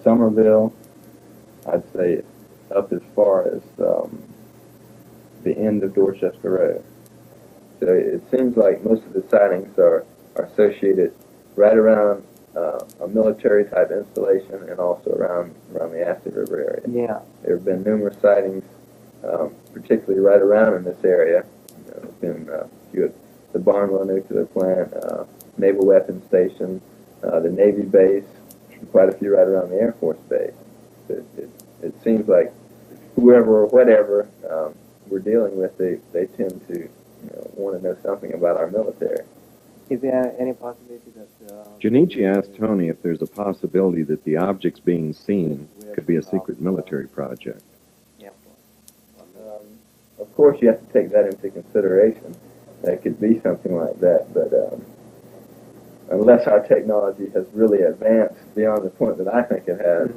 Somerville, I'd say up as far as the end of Dorchester Road. So it seems like most of the sightings are associated right around a military type installation and also around the Ashley River area. Yeah. There have been numerous sightings, particularly right around in this area. There's been a few at the Barnwell nuclear plant, Naval Weapons Station, the Navy base, and quite a few right around the Air Force Base. It seems like whoever or whatever we're dealing with, they tend to want to know something about our military. Is there any possibility that... Junichi asked Tony if there's a possibility that the objects being seen could be a secret military project. Of course, you have to take that into consideration. That could be something like that, but unless our technology has really advanced beyond the point that I think it has,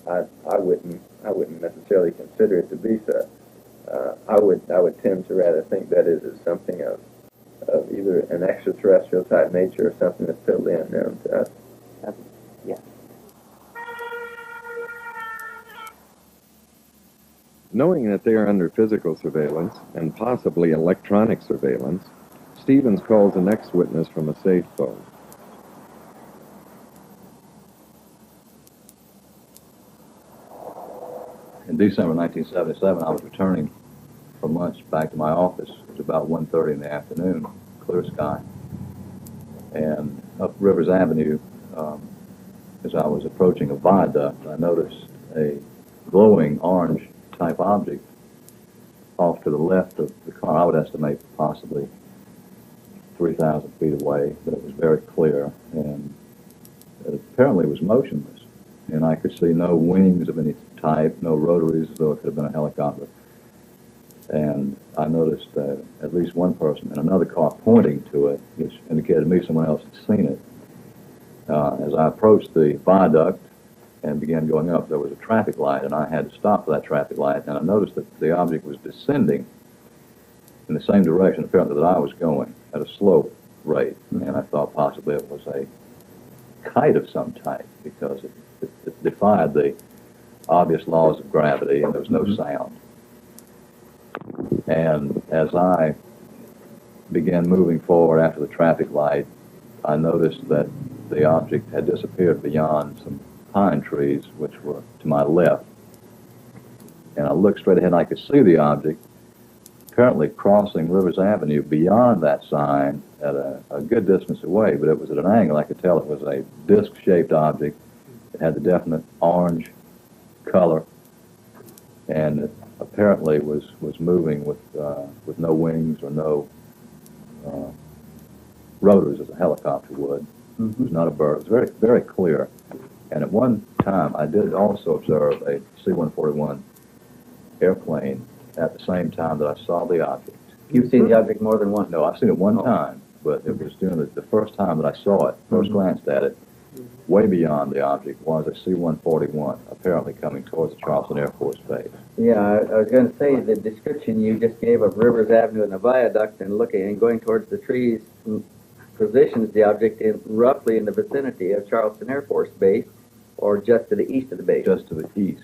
I wouldn't necessarily consider it to be so. I would tend to rather think that it is something of either an extraterrestrial type nature or something that's totally unknown to us. Yeah. Knowing that they are under physical surveillance and possibly electronic surveillance, Stevens calls the next witness from a safe phone. In December 1977, I was returning from lunch back to my office. It was about 1:30 in the afternoon, clear sky. And up Rivers Avenue, as I was approaching a viaduct, I noticed a glowing orange type object off to the left of the car. I would estimate possibly 3,000 feet away, but it was very clear, and it apparently was motionless. And I could see no wings of any type, no rotaries, as though it could have been a helicopter. And I noticed at least one person in another car pointing to it, which indicated to me someone else had seen it. As I approached the viaduct and began going up, there was a traffic light, and I had to stop for that traffic light, and I noticed that the object was descending in the same direction, apparently, that I was going, at a slow rate. And I thought possibly it was a kite of some type, because it defied the obvious laws of gravity, and there was no sound. And as I began moving forward after the traffic light, I noticed that the object had disappeared beyond some pine trees, which were to my left. And I looked straight ahead, and I could see the object apparently crossing Rivers Avenue beyond that sign at a good distance away, but it was at an angle. I could tell it was a disc-shaped object. It had the definite orange color, and it apparently was moving with no wings or no rotors as a helicopter would. It was not a bird. It was very, very clear. And at one time, I did also observe a C-141 airplane at the same time that I saw the object. You've seen the object more than once? No, I've seen it one time, but it was during the first time that I saw it, first glanced at it. Way beyond the object was a C-141, apparently coming towards the Charleston Air Force Base. Yeah, I was going to say the description you just gave of Rivers Avenue and the viaduct and looking and going towards the trees positions the object roughly in the vicinity of Charleston Air Force Base, or just to the east of the base. Just to the east.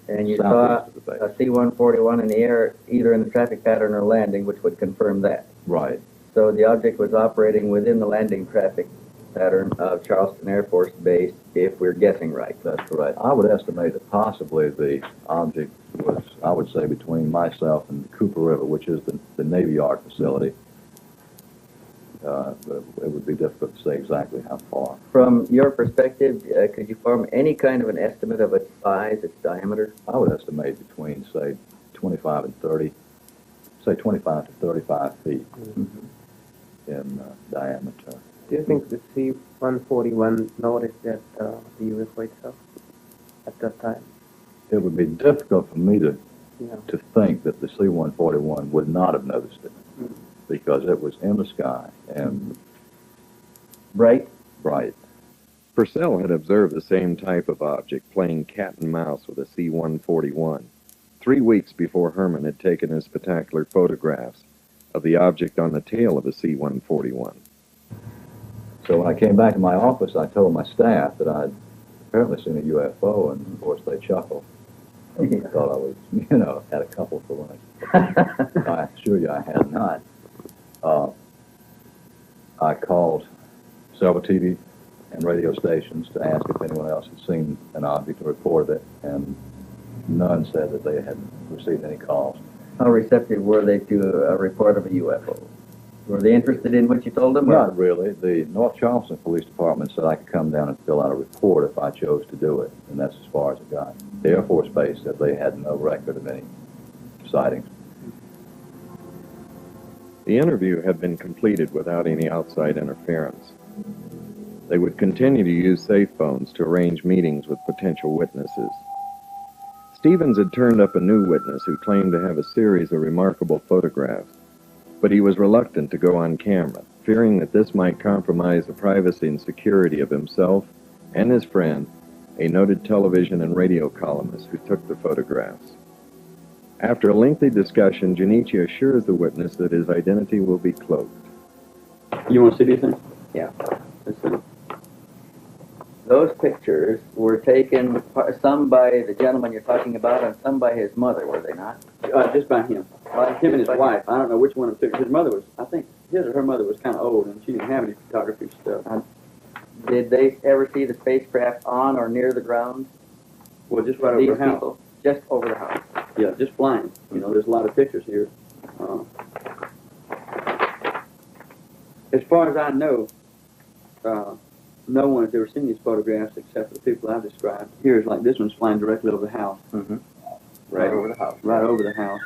And you saw Southeast of the base. a C-141 in the air, either in the traffic pattern or landing, which would confirm that. Right. So the object was operating within the landing traffic pattern of Charleston Air Force Base, if we're guessing right. That's correct. I would estimate that possibly the object was, I would say, between myself and the Cooper River, which is the Navy Yard facility. But it would be difficult to say exactly how far. From your perspective, could you form any kind of an estimate of its size, its diameter? I would estimate between, say, 25 and 30, say 25 to 35 feet in diameter. Do you think the C-141 noticed that the UFO itself at that time? It would be difficult for me to Yeah. think that the C-141 would not have noticed it, because it was in the sky and Bright? bright. Purcell had observed the same type of object playing cat and mouse with a C-141 3 weeks before Herman had taken his spectacular photographs of the object on the tail of a C-141. So when I came back to my office, I told my staff that I'd apparently seen a UFO, and of course they chuckled. They thought I was, had a couple for lunch. I assure you I had not. I called several TV and radio stations to ask if anyone else had seen an object or reported it, and none said that they had received any calls. How receptive were they to a report of a UFO? Were they interested in what you told them? Not really. The North Charleston Police Department said I could come down and fill out a report if I chose to do it, and that's as far as it got. The Air Force Base said they had no record of any sightings. The interview had been completed without any outside interference. They would continue to use safe phones to arrange meetings with potential witnesses. Stevens had turned up a new witness who claimed to have a series of remarkable photographs, but he was reluctant to go on camera, fearing that this might compromise the privacy and security of himself and his friend, a noted television and radio columnist who took the photographs. After a lengthy discussion, Junichi assures the witness that his identity will be cloaked. You want to see these things? Yeah. Let's see. Those pictures were taken, some by the gentleman you're talking about and some by his mother, were they not? Just by him. Him and his wife. I don't know which one of the pictures. His mother was, I think, his or her mother was kind of old, and she didn't have any photography stuff. Did they ever see the spacecraft on or near the ground? Well, just right over These the house. people, just over the house. Yeah, just flying. You know, there's a lot of pictures here. As far as I know, no one has ever seen these photographs except for the people I've described. Here's like this one's flying directly over the house. Mm-hmm. Right over the house. Right over the house.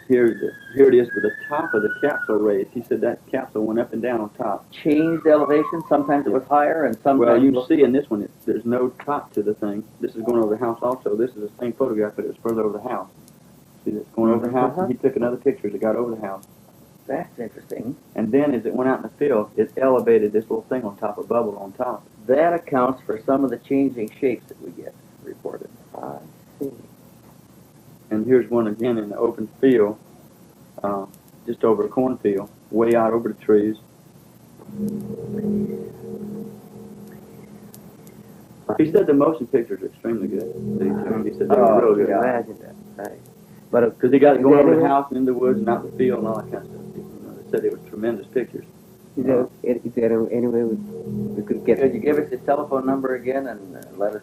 Here it is with the top of the capsule raised. He said that capsule went up and down on top. Changed elevation. Sometimes it was higher, and sometimes. Well, you see in this one, there's no top to the thing. This is going over the house also. This is the same photograph, but it's further over the house. See this going over the house? And he took another picture as it got over the house. That's interesting. And then as it went out in the field, it elevated this little thing on top, a bubble on top. That accounts for some of the changing shapes that we get reported. I see. And here's one again in the open field, just over a cornfield, way out over the trees. He said the motion pictures are extremely good. He said they were real good. Imagine that. Right. But Because he got it going over the house and in the woods and out in the field and all that kind of stuff. You know, they said it was tremendous pictures. Is there any way we could get? could you give us his telephone number again and let us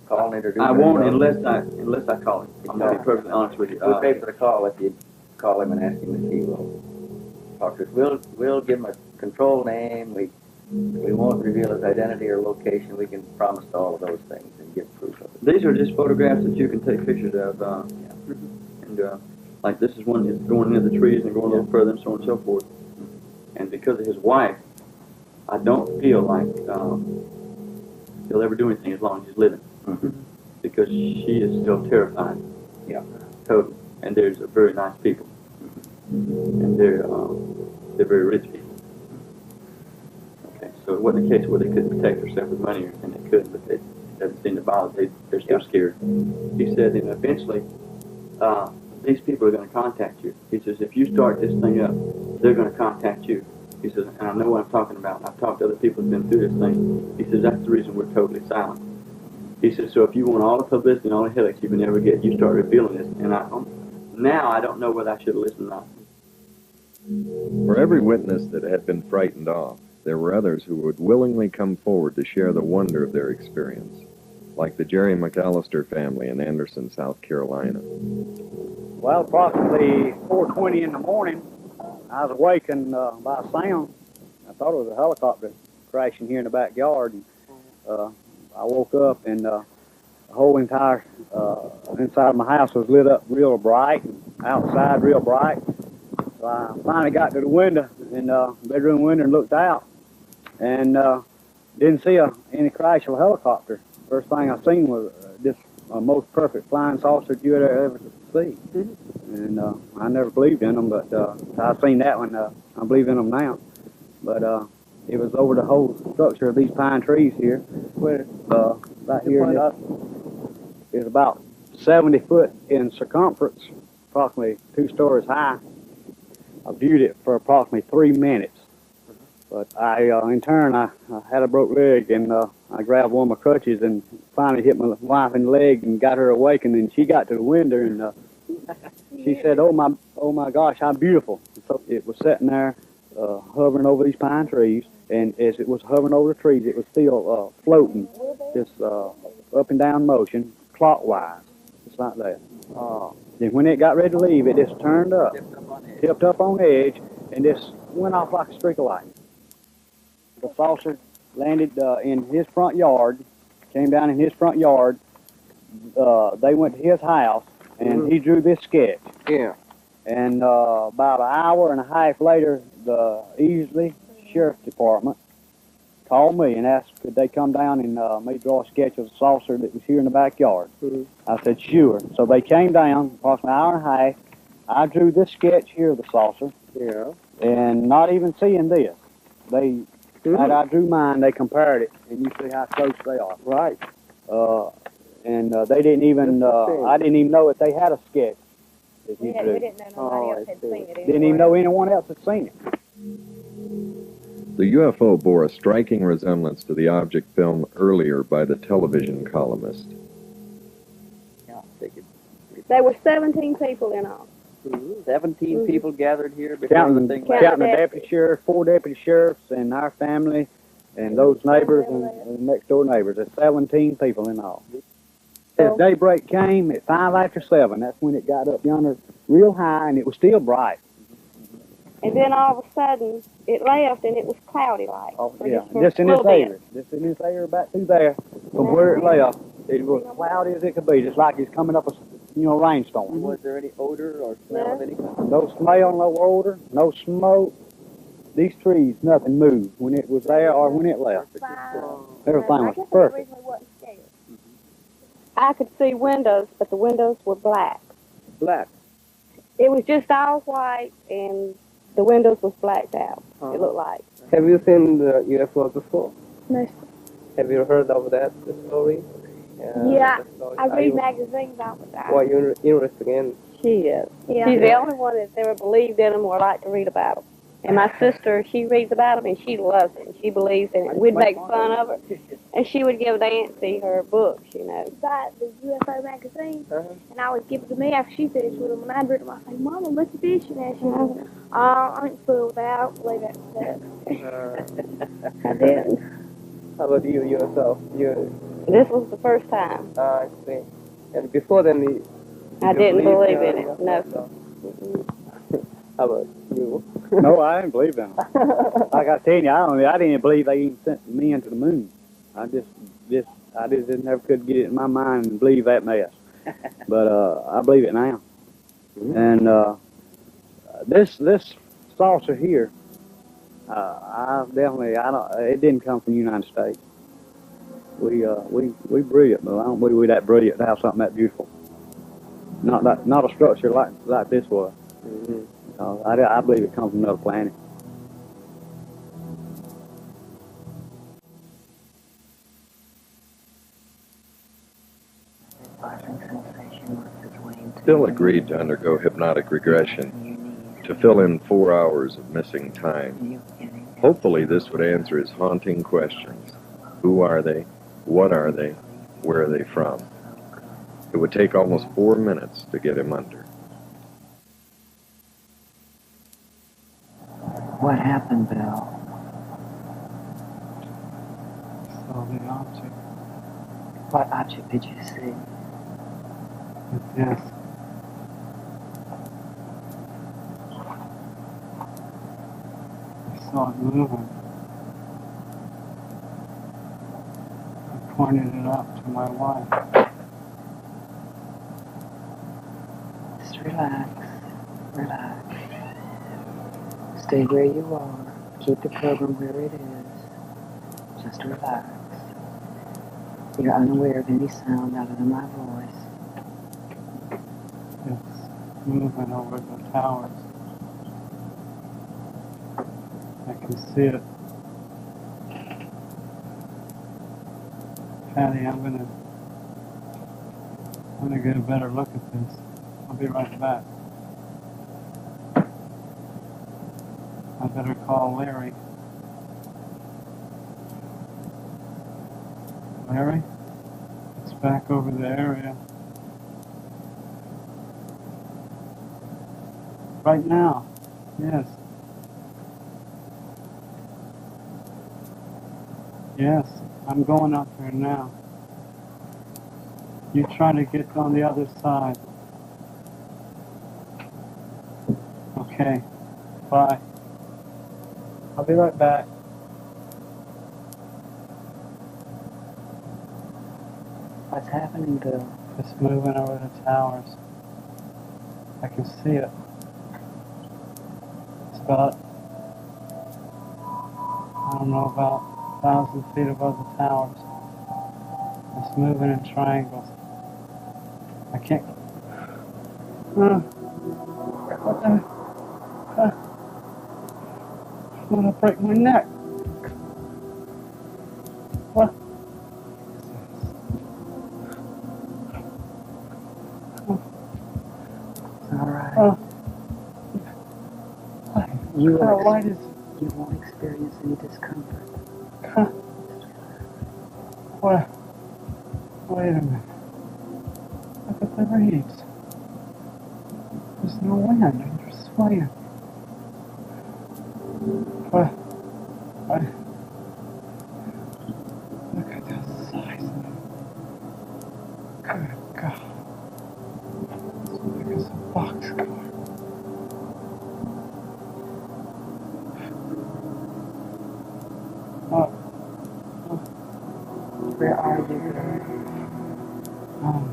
call and introduce I him? won't unless I call him. I'm going to be perfectly honest with you. We'll pay for the call if you call him and ask him if he will talk to us. We'll give him a control name. We won't reveal his identity or location. We can promise all of those things and give proof of it. These are just photographs that you can take pictures of. Like this is one that's going into the trees and going a little further and so on and so forth. And because of his wife, I don't feel like he'll ever do anything as long as he's living. Because she is still terrified. Yeah. Totally. And there's very nice people. And they're very rich people. Okay, so it wasn't a case where they couldn't protect themselves with money, and they could, but it doesn't seem to bother. They're still scared. He said, and eventually, these people are going to contact you. He says, if you start this thing up, they're going to contact you. He says, and I know what I'm talking about. I've talked to other people who've been through this thing. He says, that's the reason we're totally silent. He says, so if you want all the publicity and all the headaches you can ever get, you start revealing this. And now I don't know whether I should have listened or not. For every witness that had been frightened off, there were others who would willingly come forward to share the wonder of their experience, like the Jerry McAllister family in Anderson, South Carolina. Well, approximately 4:20 in the morning, I was awakened by a sound. I thought it was a helicopter crashing here in the backyard. And, I woke up and the whole entire inside of my house was lit up real bright, and outside real bright. So I finally got to the window in the bedroom window and looked out, and didn't see any crash of a helicopter. First thing I seen was this most perfect flying saucer you would ever see. And I never believed in them, but I seen that one. I believe in them now. But it was over the whole structure of these pine trees here, where right here. It's about 70 foot in circumference, approximately 2 stories high. I viewed it for approximately 3 minutes. But in turn, I had a broke leg, and I grabbed one of my crutches and finally hit my wife in the leg and got her awakened. And she got to the window, and she said, "Oh my gosh, how beautiful!" So it was sitting there, hovering over these pine trees, and as it was hovering over the trees, it was still floating, just up and down motion, clockwise, just like that. Then when it got ready to leave, it just turned up, tipped up on edge, and just went off like a streak of lightning. The saucer landed in his front yard, came down in his front yard. They went to his house, and he drew this sketch. Yeah. And about an hour and a half later, the Easley Sheriff's Department called me and asked could they come down and me draw a sketch of the saucer that was here in the backyard. I said, sure. So they came down, approximately an hour and a half. I drew this sketch here of the saucer. Yeah. And not even seeing this. They, I drew mine, they compared it, and you see how close they are. Right. They didn't even, I didn't even know that they had a sketch that he drew. We didn't know nobody else had seen it. Didn't even know anyone else had seen it. The UFO bore a striking resemblance to the object filmed earlier by the television columnist. There were 17 people in all. 17 people gathered here before Counting, the thing counting the deputy sheriff, 4 deputy sheriffs, and our family, and those neighbors and next door neighbors. There's 17 people in all. As daybreak came at 5 after 7, that's when it got up yonder real high, and it was still bright. And then all of a sudden, it left, and it was cloudy like. Yeah, just in this area. Just in this area about through there, from where it left, it was cloudy as it could be, just like it's coming up a rainstorm. Was there any odor or smell of any kind? No smell, no odor, no smoke. These trees, nothing moved when it was there or when it left. Everything was perfect. I could see windows, but the windows were black. Black. It was just all white, and the windows was blacked out. It looked like. Have you seen the UFO before? No. Have you heard of that story? Yeah, the story? I read magazines all the time. Well, you're interested in. She is. Yeah. She's the only one that's ever believed in them or liked to read about them. And my sister, she reads about them, and she loves it, and she believes in it. We'd make fun of her, and she would give Nancy her books, you know. Got the UFO magazine, and I would give it to me after she finished with them, and I'd read them. I'd say, Mama, look at this, and she goes, oh, I ain't fooled that. I don't believe that stuff. I didn't. How about you yourself? This was the first time. I see. And before then, I didn't believe in it, no. How about you? No, I didn't believe in them. Like I tell you, I didn't even believe they even sent men to the moon. I just never could get it in my mind and believe that mess. But I believe it now. And this saucer here, it didn't come from the United States. We brilliant, but I don't believe we're that brilliant to have something that beautiful. Not a structure like this was. I believe it comes from another planet. Bill agreed to undergo hypnotic regression to fill in 4 hours of missing time. Hopefully this would answer his haunting questions. Who are they? What are they? Where are they from? It would take almost 4 minutes to get him under. What happened, Bill? Saw the object. What object did you see? Yes. I saw it moving. I pointed it out to my wife. Just relax. Relax. Stay where you are. Keep the program where it is. Just relax. You're unaware of any sound other than my voice. It's moving over the towers. I can see it. Patty, I'm gonna get a better look at this. I'll be right back. I better call Larry. Larry? It's back over the area. Right now. Yes. Yes, I'm going up there now. You try to get on the other side. Okay. Bye. I'll be right back. What's happening, Bill? It's moving over the towers. I can see it. It's about, I don't know, about 1,000 feet above the towers. It's moving in triangles. I can't. What the? I'm gonna break my neck. What? All right. Oh. You How will light is you won't experience any discomfort. What? Wait a minute. Look at the reeds. There's no wind. I'm just swaying. What? Look at the size of it. Good God. It's big as a boxcar. Where are you? I don't know.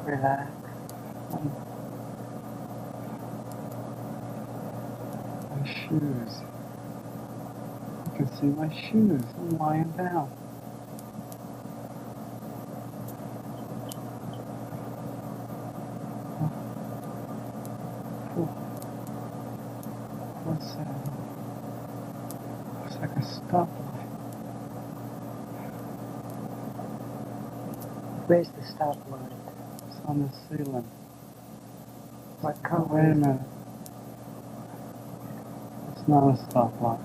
Relax. My shoes. I can see my shoes. I'm lying down. What's that? Looks like a stoplight. Where's the stoplight? It's on the ceiling. What color? Wait a minute. It's not a stoplight.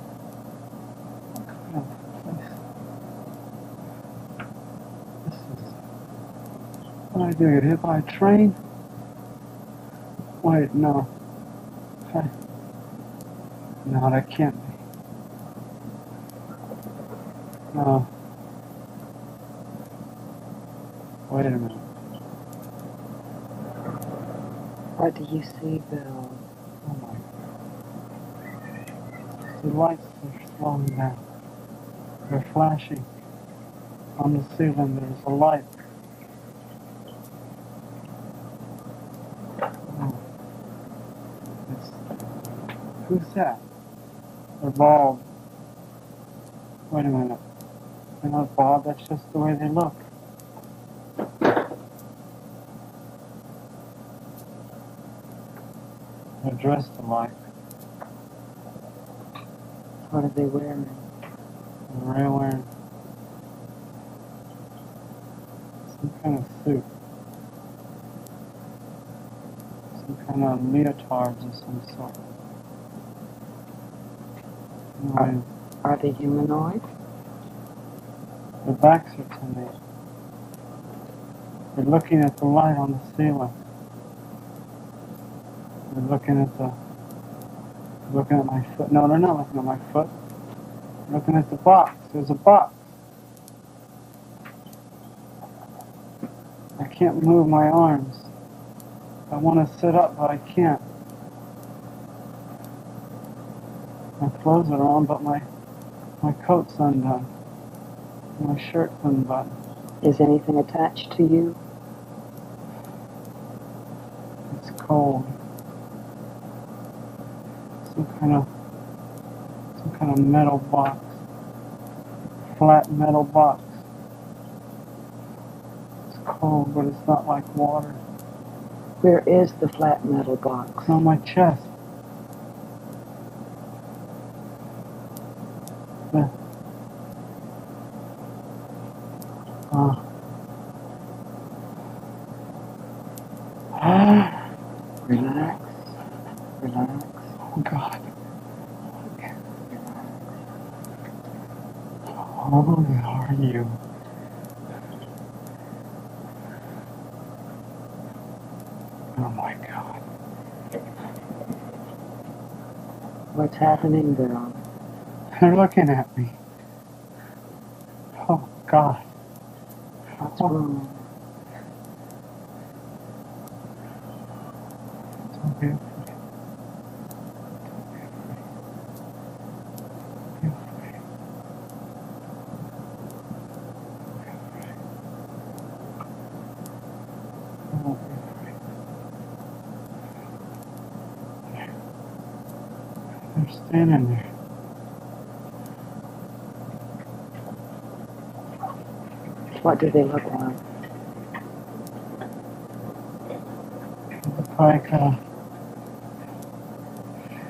What kind of place? This is... What did I do? Get hit by a train? Wait, no. No, that can't be. No. Wait a minute. What do you see, Bill? Oh my God. The lights are slowing down. They're flashing. On the ceiling there's a light. Oh. Who's that? They're bald. Wait a minute. They're not bald, that's just the way they look. They're dressed alike. What are they wearing? They're wearing some kind of suit. Some kind of leotards of some sort. Are they humanoid? Their backs are to me. They're looking at the light on the ceiling. They're looking at my foot. No, they're not looking at my foot. They're looking at the box. There's a box. I can't move my arms. I want to sit up, but I can't. My clothes are on, but my coat's undone. My shirt's unbuttoned. Is anything attached to you? It's cold. Some kind of metal box. Flat metal box. It's cold, but it's not like water. Where is the flat metal box? It's on my chest. Relax. Relax. Oh, God. Who are you? Oh, my God. What's happening, Bill? They're looking at me. Oh, God. What's wrong? Don't be afraid. They're standing there. What do they look like? like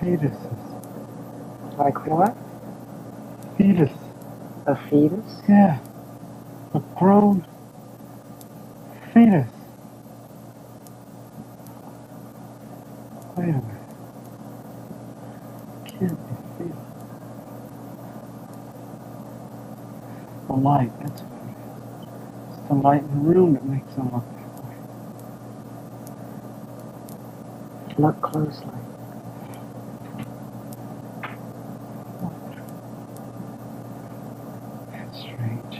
fetuses. Like what? Fetus. A fetus? Yeah. A grown fetus. Wait a minute. Can't be fetus. The light, that's what it is. It's the light in the room that makes them look that way. Look closely. That's strange.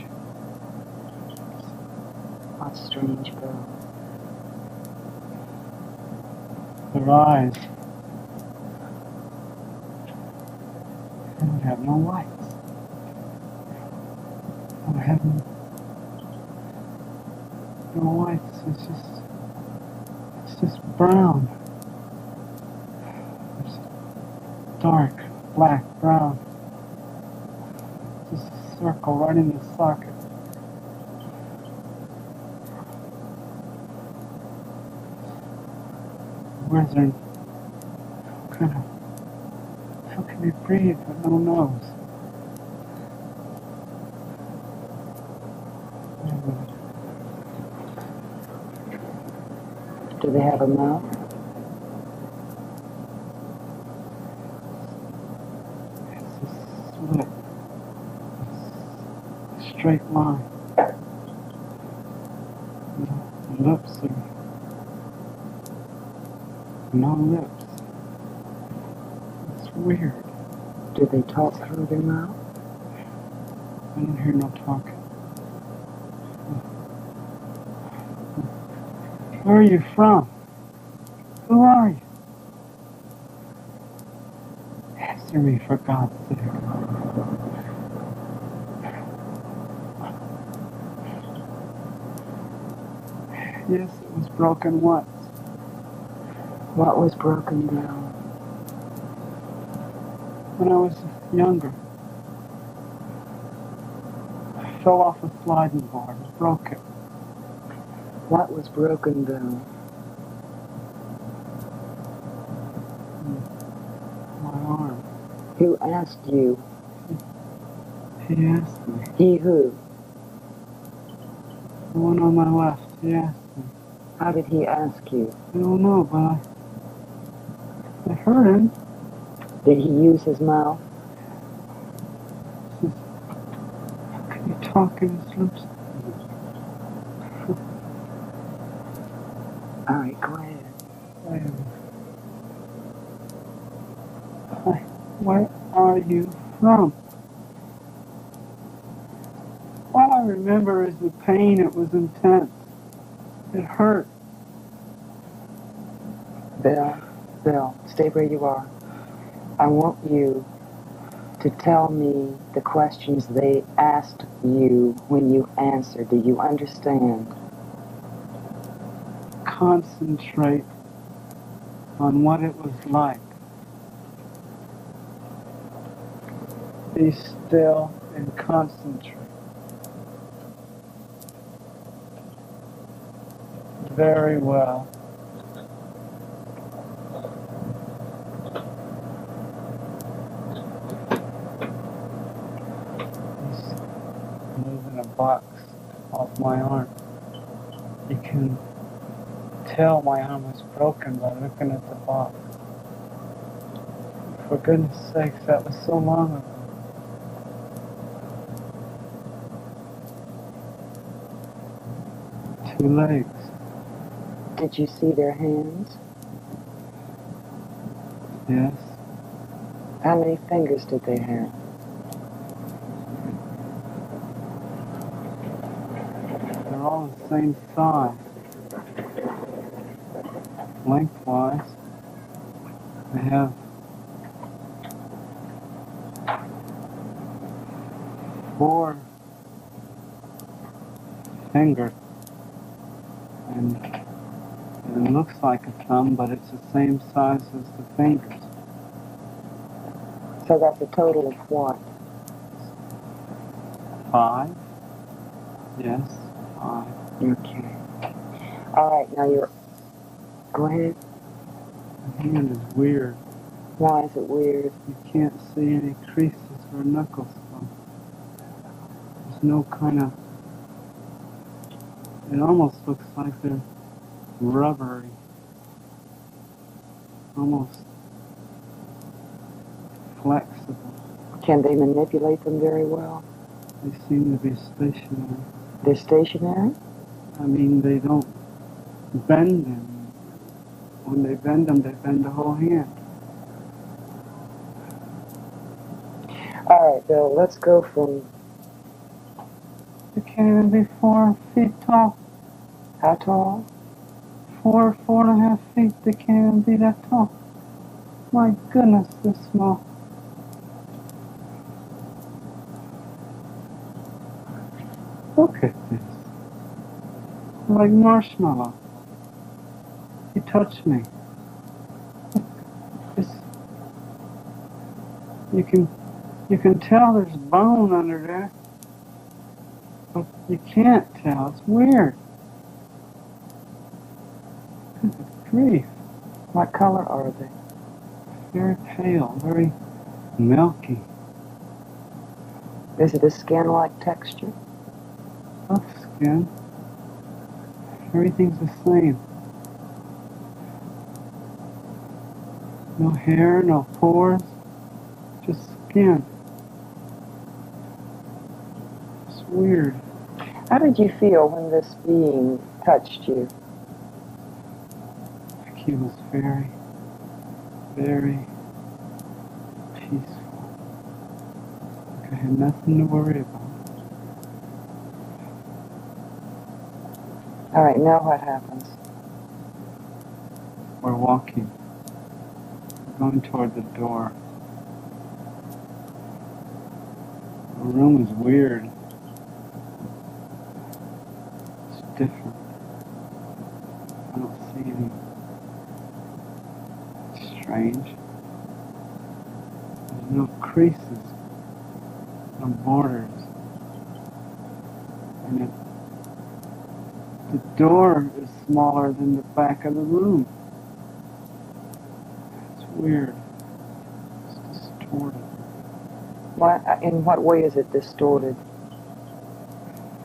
What's strange, Bill? Their eyes. They don't have no lights. They don't have no lights. It's just brown. It's dark, black, brown. Just a circle right in the socket. Wizard. How can they breathe with no nose? Do they have a mouth? It's a slit. It's a straight line. The lips are no lips. It's weird. Do they talk through their mouth? I don't hear no talking. Where are you from? Who are you? Answer me, for God's sake. Yes, it was broken once. What was broken down? When I was younger. I fell off a sliding board and broke it. What was broken down? My arm. Who asked you? He asked me. He who? The one on my left. He asked me. How did he ask you? I don't know, but I heard him. Did he use his mouth? He says, how can you talk in his lips? All right, go ahead. Wait a minute. Where are you from? All I remember is the pain. It was intense. It hurt. Bill, stay where you are. I want you to tell me the questions they asked you when you answered. Do you understand? Concentrate on what it was like. Be still and concentrate. Very well. He's moving a box off my arm. You can tell my arm was broken by looking at the box. For goodness sakes, that was so long ago. Two legs. Did you see their hands? Yes. How many fingers did they have? They're all the same size. Lengthwise, they have 4 fingers. And it looks like a thumb, but it's the same size as the fingers. So that's a total of what? 5? Yes, 5. Okay. All right, now you're... Go ahead. The hand is weird. Why is it weird? You can't see any creases or knuckles. There's no kind of... It almost looks like they're rubbery. Almost flexible. Can they manipulate them very well? They seem to be stationary. They're stationary? I mean, they don't bend them. When they bend them, they bend the whole hand. All right, Bill, let's go from... They can't even be 4 feet tall. How tall? 4.5 feet. They can't even be that tall. My goodness, they're small. Look at this. Like marshmallow. You touch me. It's, you can tell there's bone under there, but you can't tell. It's weird. Good grief. What color are they? Very pale, very milky. Is it a skin-like texture? Tough skin. Everything's the same. No hair, no pores, just skin. It's weird. How did you feel when this being touched you? Like he was very, very peaceful. Like I had nothing to worry about. All right, now what happens? We're walking. We're going toward the door. The room is weird. It's different. I don't see any strange. There's no creases, no borders. And the door is smaller than the back of the room. It's weird. It's distorted. In what way is it distorted?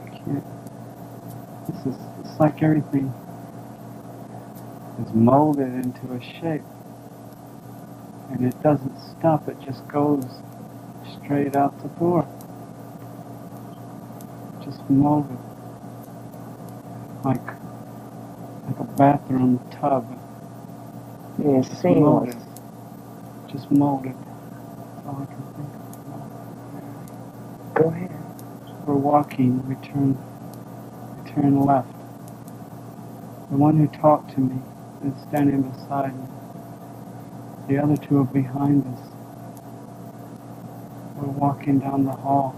I can't. It's like everything is molded into a shape. And it doesn't stop, it just goes straight out the door. Just molded. Like a bathroom tub. Yeah, Just seamless. molded. Just molded. That's all I can think of. Go ahead. We're walking, we turn left. The one who talked to me is standing beside me. The other two are behind us. We're walking down the hall.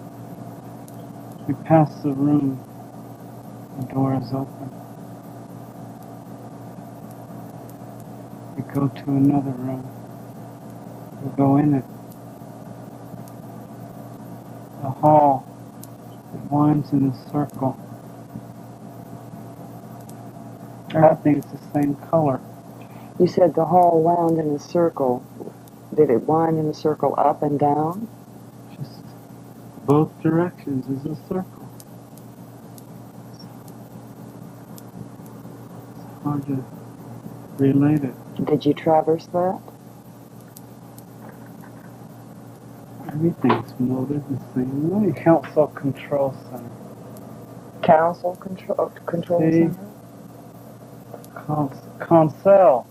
We pass the room. The door is open. We go to another room. We go in it. The hall winds in a circle. Everything's the same color. You said the hall wound in a circle. Did it wind in a circle up and down? Just both directions is a circle. It's hard to relate it. Did you traverse that? Everything's molded the same way. Council Control Center. Council control See? center? Console.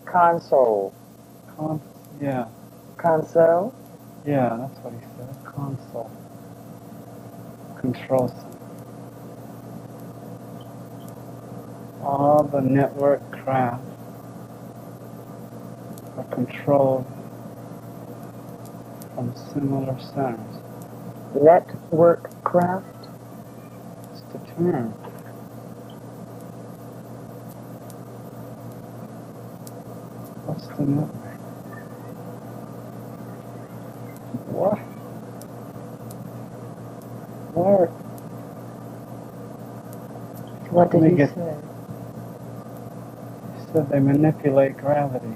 Console. Yeah. Console? Yeah, that's what he said. Console. Control Center. All the network craft are controlled from similar centers. Network craft? It's the term. What's the network? What? Where? What did Let me he get- say? He said they manipulate gravity.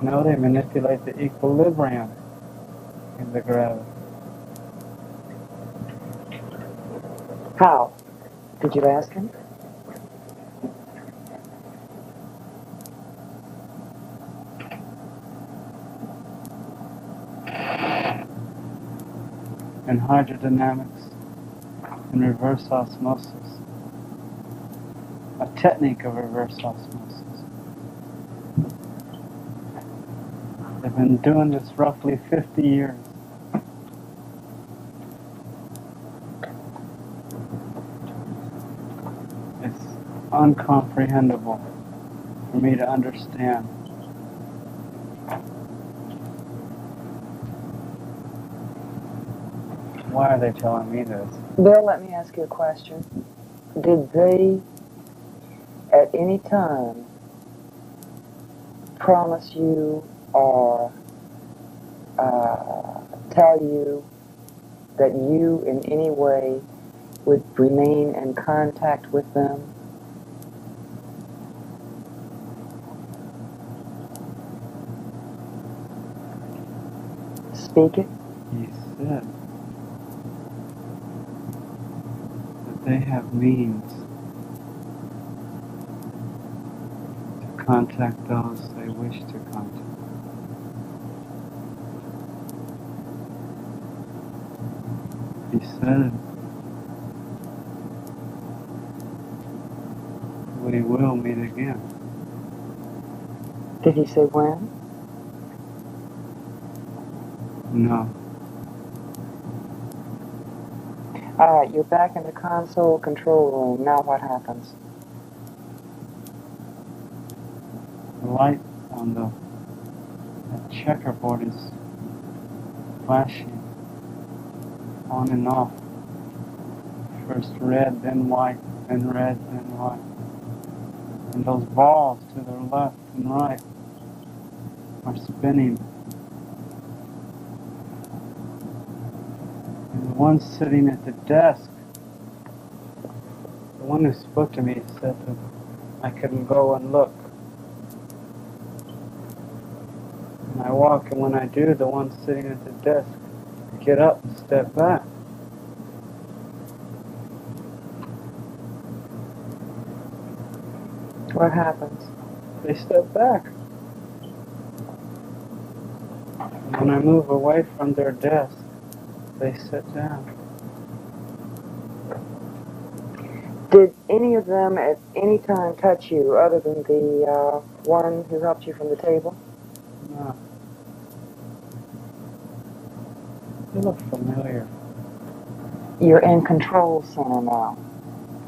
No, they manipulate the equilibrium in the gravity. How? Did you ask him? In hydrodynamics and reverse osmosis. A technique of reverse osmosis. They've been doing this roughly 50 years. It's uncomprehendable for me to understand. Why are they telling me this? Bill, let me ask you a question. Did they, at any time, promise you or tell you that you in any way would remain in contact with them? Speak it. He said that they have means to contact those they wish to contact. He said we will meet again. Did he say when? No. All right, you're back in the console control room. Now what happens? The light on the checkerboard is flashing on and off. First red, then white, then red, then white. And those balls to the left and right are spinning. And the one sitting at the desk, the one who spoke to me, said that I couldn't go and look. And I walk, and when I do, the one sitting at the desk get up and step back. What happens? They step back. And when I move away from their desk, they sit down. Did any of them at any time touch you other than the one who helped you from the table? No. They look familiar. You're in control center now,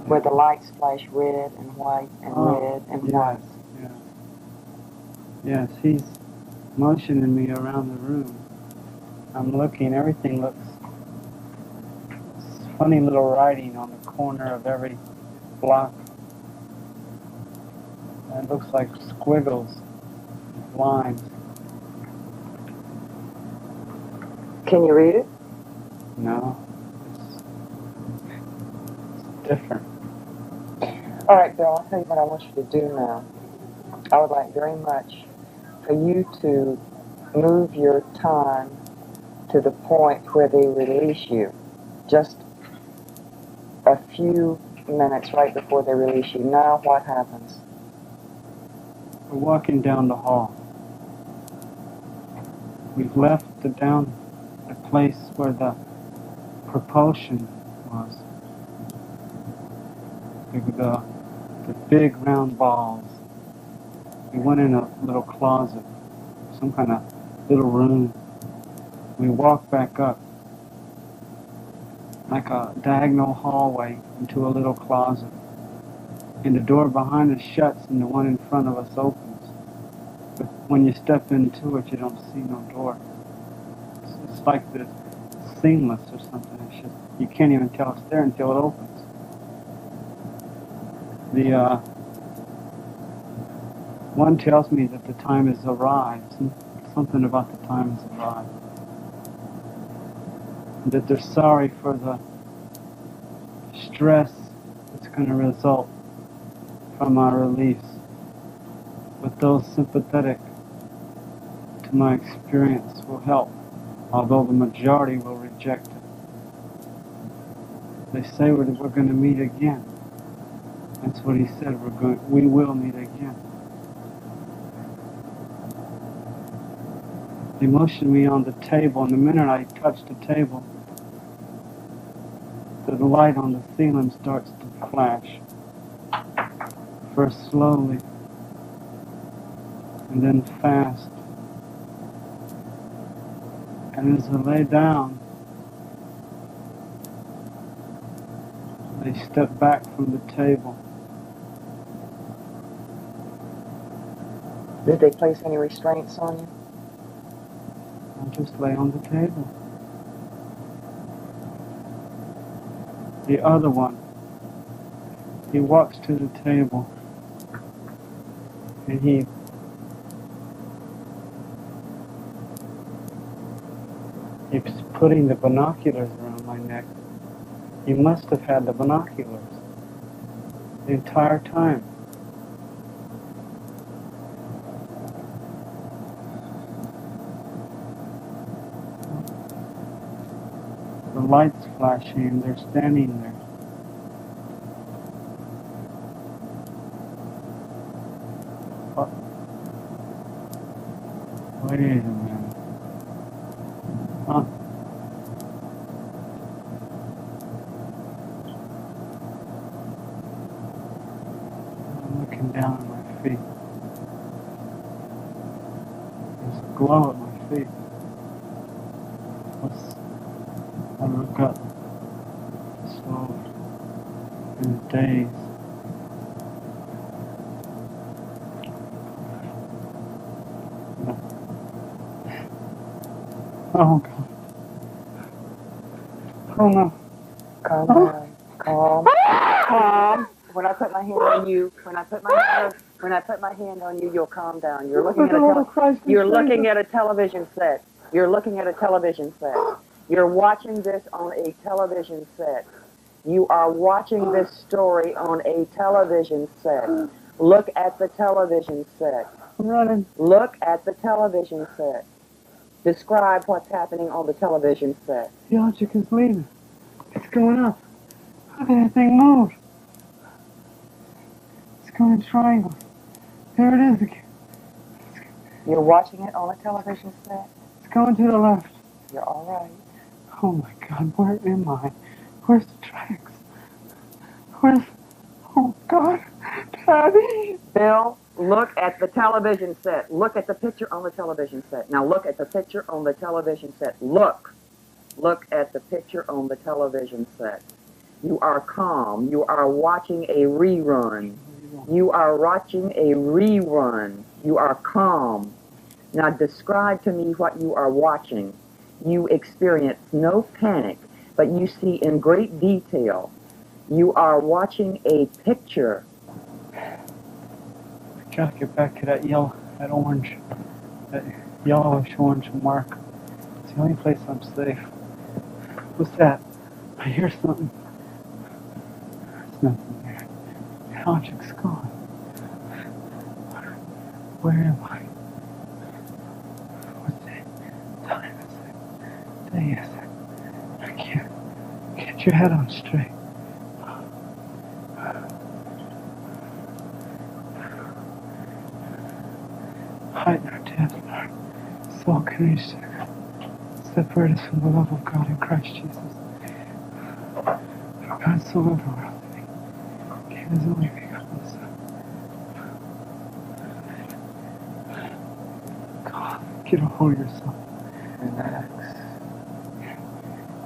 where the lights flash red and white and red and white. Yes, yes. Yes, he's motioning me around the room. I'm looking, everything looks funny little writing on the corner of every block. And it looks like squiggles, lines. Can you read it? No, it's different. All right, Bill, I'll tell you what I want you to do now. I would like very much for you to move your time to the point where they release you. Just a few minutes right before they release you. Now what happens? We're walking down the hall. We've left the place where the propulsion was. The big round balls. We went in a little closet, some kind of little room. We walked back up, like a diagonal hallway into a little closet. And the door behind us shuts and the one in front of us opens. But when you step into it, you don't see no door. It's like this seamless or something. It's just, you can't even tell it's there until it opens. The one tells me that the time has arrived. Something about the time has arrived. That they're sorry for the stress that's going to result from our release. But those sympathetic to my experience will help, although the majority will reject it. They say we're going to meet again. That's what he said. We will meet again. He motioned me on the table, and the minute I touched the table, the light on the ceiling starts to flash. First slowly, and then fast. And as I lay down, they step back from the table. Did they place any restraints on you? I just lay on the table. The other one, he walks to the table, and he's putting the binoculars around my neck. He must have had the binoculars the entire time. The light's flashing and they're standing there. Wait a minute. Huh? I'm looking down at my feet. There's a glow at my feet. I look up, slowly, in a daze. Oh God. Oh no. Calm down. Calm. Calm. When I put my hand on you, when I put my hand on you, you'll calm down. You're looking at a television set. You're looking at a television set. You're watching this on a television set. You are watching this story on a television set. Look at the television set. I'm running. Look at the television set. Describe what's happening on the television set. The object is leaving. It's going up. How did that thing move? It's going in triangles. There it is again. You're watching it on a television set? It's going to the left. You're all right. Oh my God, where am I? Where's the tracks? Oh God, Daddy! Bill, look at the television set. Look at the picture on the television set. Now look at the picture on the television set. Look. Look at the picture on the television set. You are calm. You are watching a rerun. You are watching a rerun. You are calm. Now describe to me what you are watching. You experience no panic, but you see in great detail. You are watching a picture. I gotta get back to that orange, that yellowish orange mark. It's the only place I'm safe. What's that? I hear something. There's nothing there. The object's gone. Where am I? What time is it? Day is it? I can't get your head on straight. Height or depth or soul can reach separate us from the love of God in Christ Jesus. For God so loved the world that He gave His only begotten Son. God, get a hold of yourself. Relax.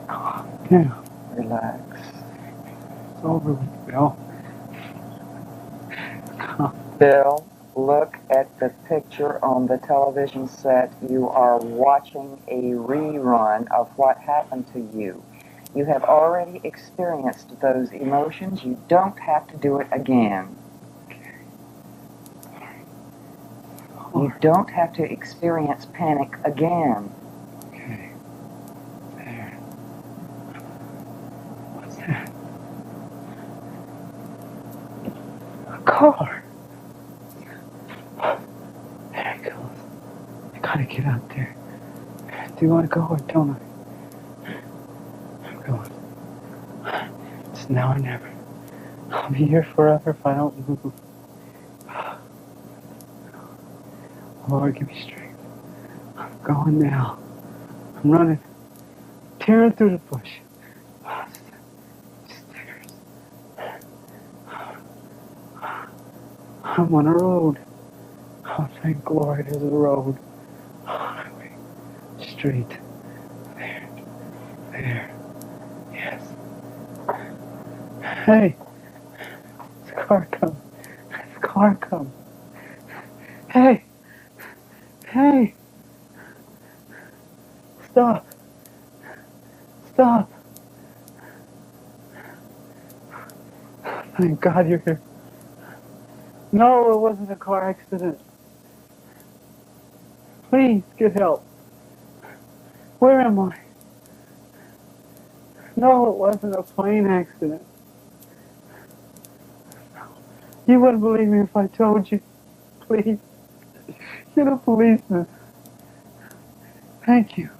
Calm down. Relax. It's over with, Bill. Bill, look at the picture on the television set. You are watching a rerun of what happened to you. You have already experienced those emotions. You don't have to do it again. You don't have to experience panic again. Okay. There. What's that? A car. There it goes. I gotta get get out there. Do I go or don't I? I'm going. It's now or never. I'll be here forever if I don't move. Lord, give me strength. I'm going now. I'm running. Tearing through the bush. Stairs. I'm on a road. Oh, thank glory there's a road. Highway. Street. There. There. Yes. Hey. It's a car coming. It's a car coming. Hey. Hey. Stop. Stop. Thank God you're here. No, it wasn't a car accident. Please get help. Where am I? No, it wasn't a plane accident. You wouldn't believe me if I told you. Please, get a policeman. Thank you.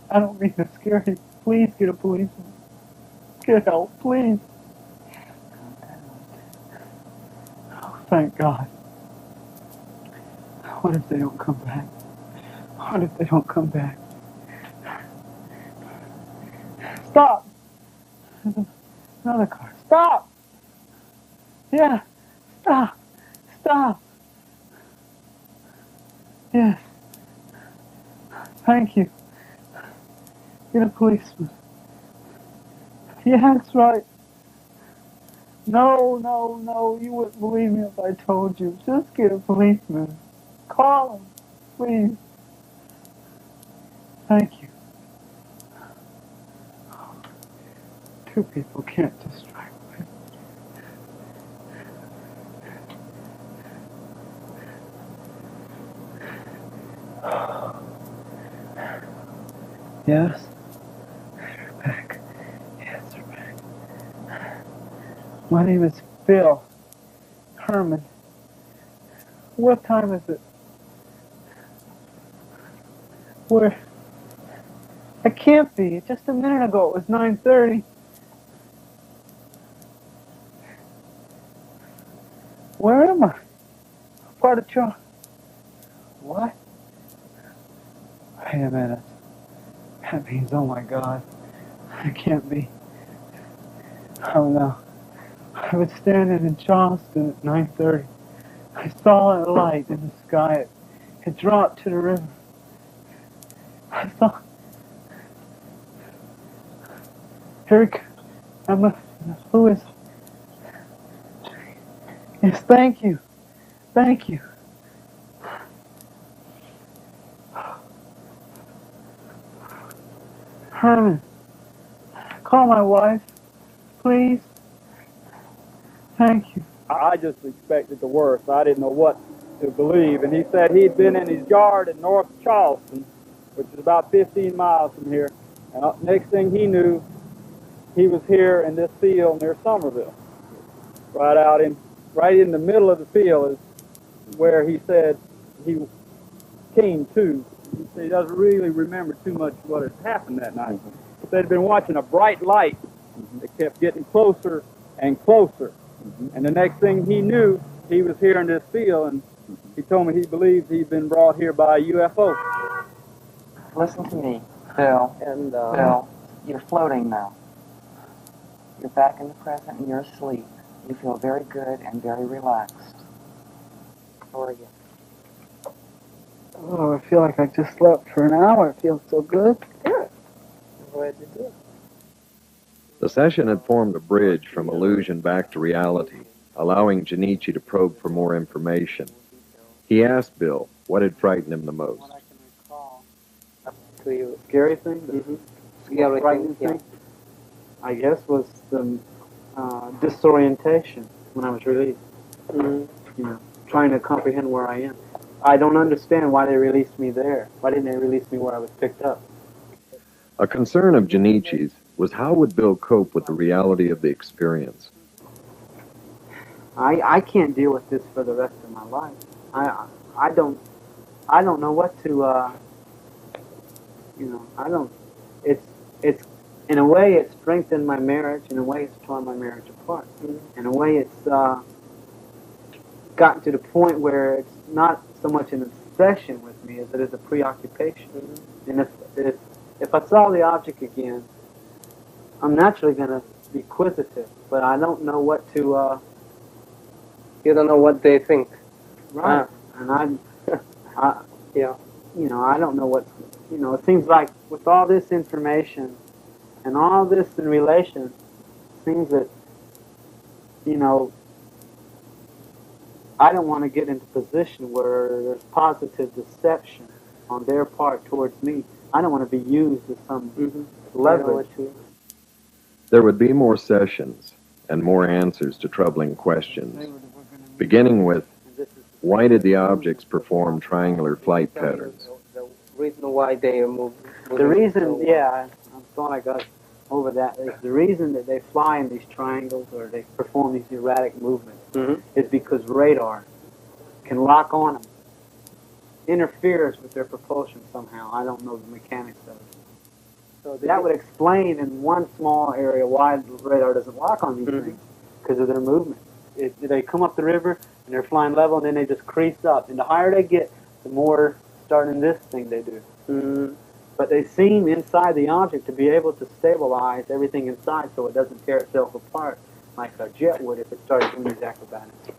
I don't mean to scare you. Please get a policeman. Get help, please. Oh, thank God. What if they don't come back? What if they don't come back? Stop! Another car. Stop! Yeah. Stop. Stop. Yes. Thank you. Get a policeman. Yeah, that's right. No, no, no. You wouldn't believe me if I told you. Just get a policeman. Call him, please. Thank you. Two people can't distract me. Yes? They're back. Yes, they're back. My name is Bill Herman. What time is it? Where? I can't be. Just a minute ago it was 9:30. Where am I? Part of Charleston. What? Wait a minute. That means, oh my God, I can't be. Oh no. I was standing in Charleston at 9:30. I saw a light in the sky. It dropped to the river. I saw. Here it comes. Who is? Yes, thank you. Thank you. Herman, call my wife, please. Thank you. I just expected the worst. I didn't know what to believe. And he said he'd been in his yard in North Charleston, which is about 15 miles from here. And next thing he knew, he was here in this field near Somerville. Right in the middle of the field is where he said he came to. He said he doesn't really remember too much what had happened that night. He said he'd been watching a bright light that kept getting closer and closer. And the next thing he knew, he was here in this field, and he told me he believes he'd been brought here by a UFO. Listen to me, Bill. And Bill, you're floating now. You're back in the present and you're asleep. You feel very good and very relaxed. How are you? Oh, I feel like I just slept for an hour. It feels so good. Good. I'm glad you did. The session had formed a bridge from illusion back to reality, allowing Junichi to probe for more information. He asked Bill what had frightened him the most. What I can recall. To you. Scary thing? Scary Frightening thing, yeah. thing? I guess was the disorientation when I was released. You know, trying to comprehend where I am. I don't understand why they released me there. Why didn't they release me where I was picked up? A concern of Junichi's was how would Bill cope with the reality of the experience. I can't deal with this for the rest of my life. I I don't know what to, I don't, it's, in a way it's strengthened my marriage, in a way it's torn my marriage apart. In a way it's gotten to the point where it's not so much an obsession with me as it is a preoccupation. And if I saw the object again, I'm naturally going to be inquisitive, but I don't know what to... You don't know what they think. Right. And I don't know what, it seems like with all this information and all this in relation, it seems that, I don't want to get into a position where there's positive deception on their part towards me. I don't want to be used as some leverage. There would be more sessions and more answers to troubling questions, beginning with, why did the objects perform triangular flight patterns? The reason why they move. The reason, I thought I got over that, is the reason that they fly in these triangles or they perform these erratic movements is because radar can lock on them, interferes with their propulsion somehow. I don't know the mechanics of it. So that would explain in one small area why the radar doesn't lock on these things, because of their movement. They come up the river and they're flying level, and then they just crease up. And the higher they get, the more starting this thing they do. But they seem inside the object to be able to stabilize everything inside so it doesn't tear itself apart like a jet would if it started doing these acrobatics.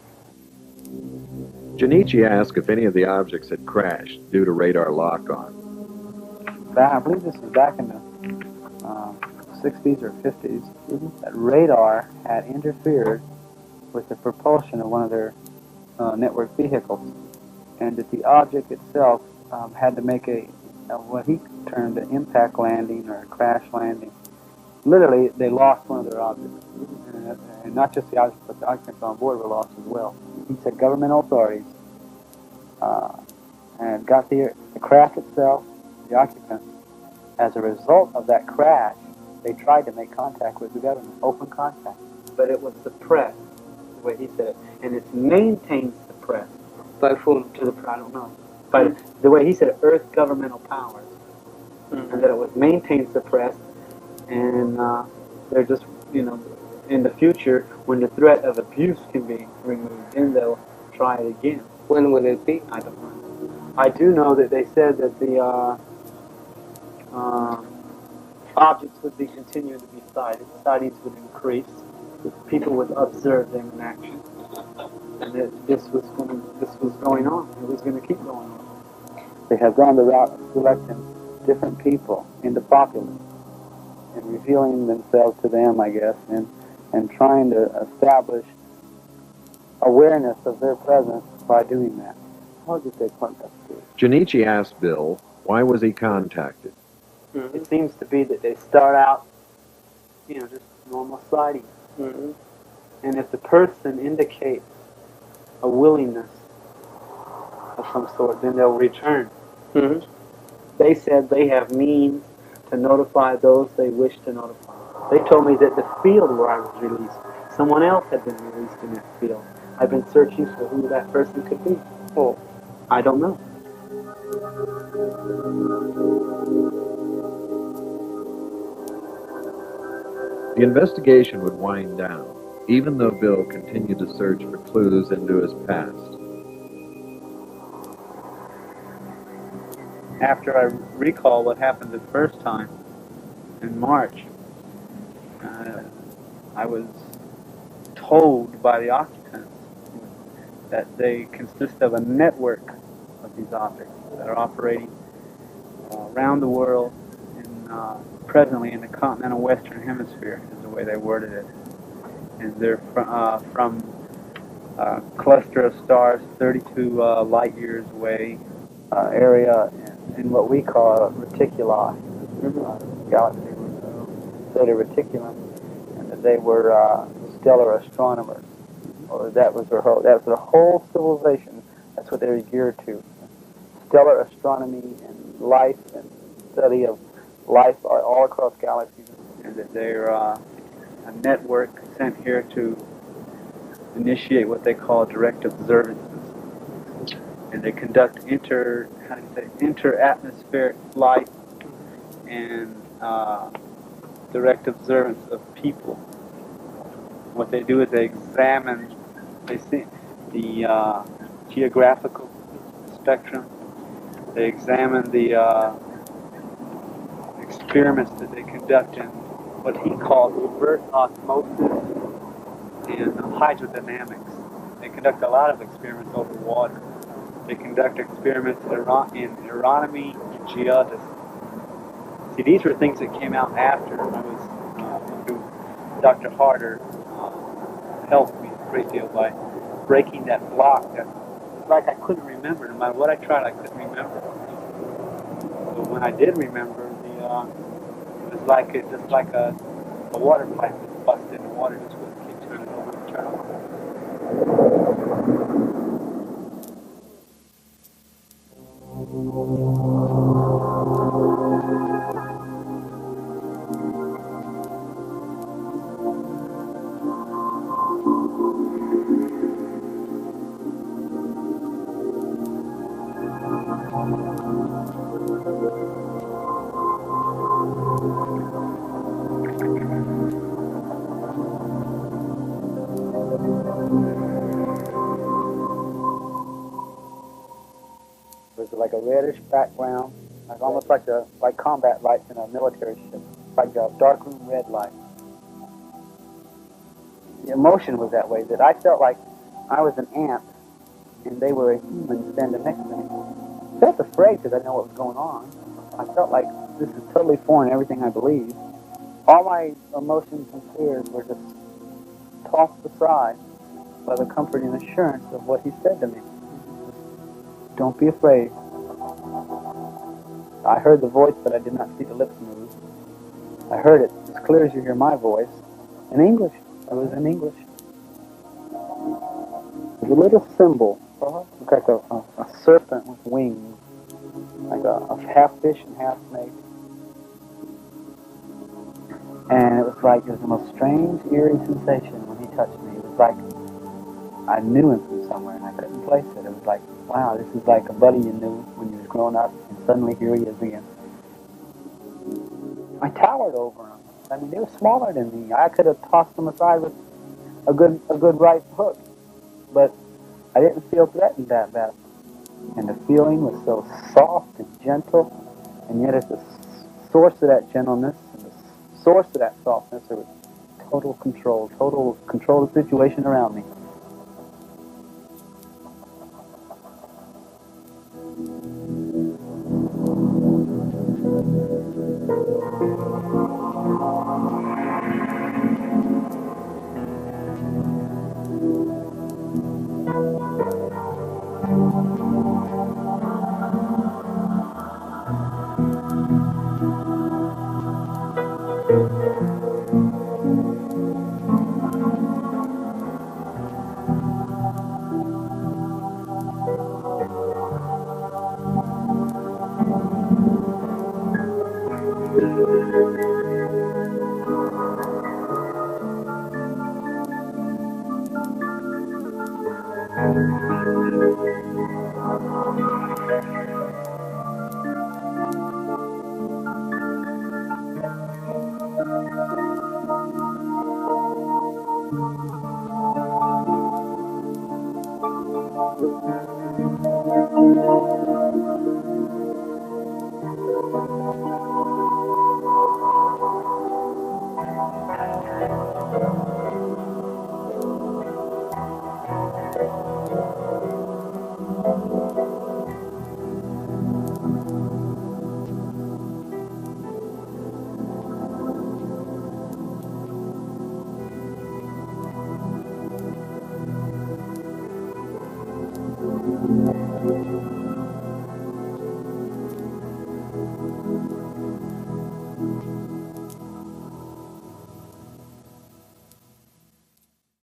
Junichi asked if any of the objects had crashed due to radar lock-on. I believe this was back in the 60s or 50s, that radar had interfered with the propulsion of one of their network vehicles, and that the object itself had to make what he termed an impact landing or a crash landing. Literally, they lost one of their objects. And not just the objects, but the occupants on board were lost as well. He said governmental authorities and got the craft itself, the occupants. As a result of that crash, they tried to make contact with the government, open contact. But it was suppressed, the way he said it. And it's maintained suppressed. By whom? I don't know. But the way he said it, Earth governmental powers. And that it was maintained suppressed. And they're just, in the future, when the threat of abuse can be removed, then they'll try it again. When will it be? I don't know. I do know that they said that the objects would be continuing to be sighted. Sightings would increase. People would observe them in action. And that this was going on. It was going to keep going on. They have gone the route of selecting different people in the populace and revealing themselves to them, I guess, and trying to establish awareness of their presence by doing that. How did they point that to? Junichi asked Bill, why was he contacted? It seems to be that they start out, just normal sightings. And if the person indicates a willingness of some sort, then they'll return. They said they have means to notify those they wish to notify. They told me that the field where I was released, someone else had been released in that field. I've been searching for who that person could be. Oh, I don't know. The investigation would wind down, even though Bill continued to search for clues into his past. After I recall what happened the first time in March, I was told by the occupants that they consist of a network of these objects that are operating around the world and presently in the continental Western Hemisphere, is the way they worded it. And they're from a cluster of stars 32 light years away, area in what we call reticuli, galaxy, solar reticulum, and that they were stellar astronomers, or that was their whole civilization. That's what they were geared to: stellar astronomy and life and study of life all across galaxies, and that they're a network sent here to initiate what they call direct observances. and they conduct inter-atmospheric flight and direct observance of people. What they do is they examine, they see the geographical spectrum. They examine the experiments that they conduct in what he called reverse osmosis and hydrodynamics. They conduct a lot of experiments over water. They conduct experiments in aeronomy and geodesy. See, these were things that came out after I was through Dr. Harder helped me a great deal by breaking that block. That it's like I couldn't remember. No matter what I tried, I couldn't remember. But when I did remember, it was like just like a water pipe was busted, and the water just wouldn't keep turning over and turning over. It was like a reddish background, like almost like combat lights in a military ship, like a darkroom red light. The emotion was that way, that I felt like I was an ant and they were a human standing next to me. I felt afraid because I didn't know what was going on. I felt like this is totally foreign to everything I believe. All my emotions and fears were just tossed aside by the comforting assurance of what he said to me. Don't be afraid. I heard the voice, but I did not see the lips move. I heard it as clear as you hear my voice. In English. It was in English. It was a little symbol. Looked like a serpent with wings. Like a half fish and half snake. And it was like, it was the most strange, eerie sensation when he touched me. It was like I knew him from somewhere and I couldn't place it. It was like, wow, this is like a buddy you knew when you was growing up, and suddenly here he is again. I towered over him. I mean, they were smaller than me. I could have tossed them aside with a good right hook, but I didn't feel threatened that bad. And the feeling was so soft and gentle, and yet at the source of that gentleness and the source of that softness, there was total control of the situation around me.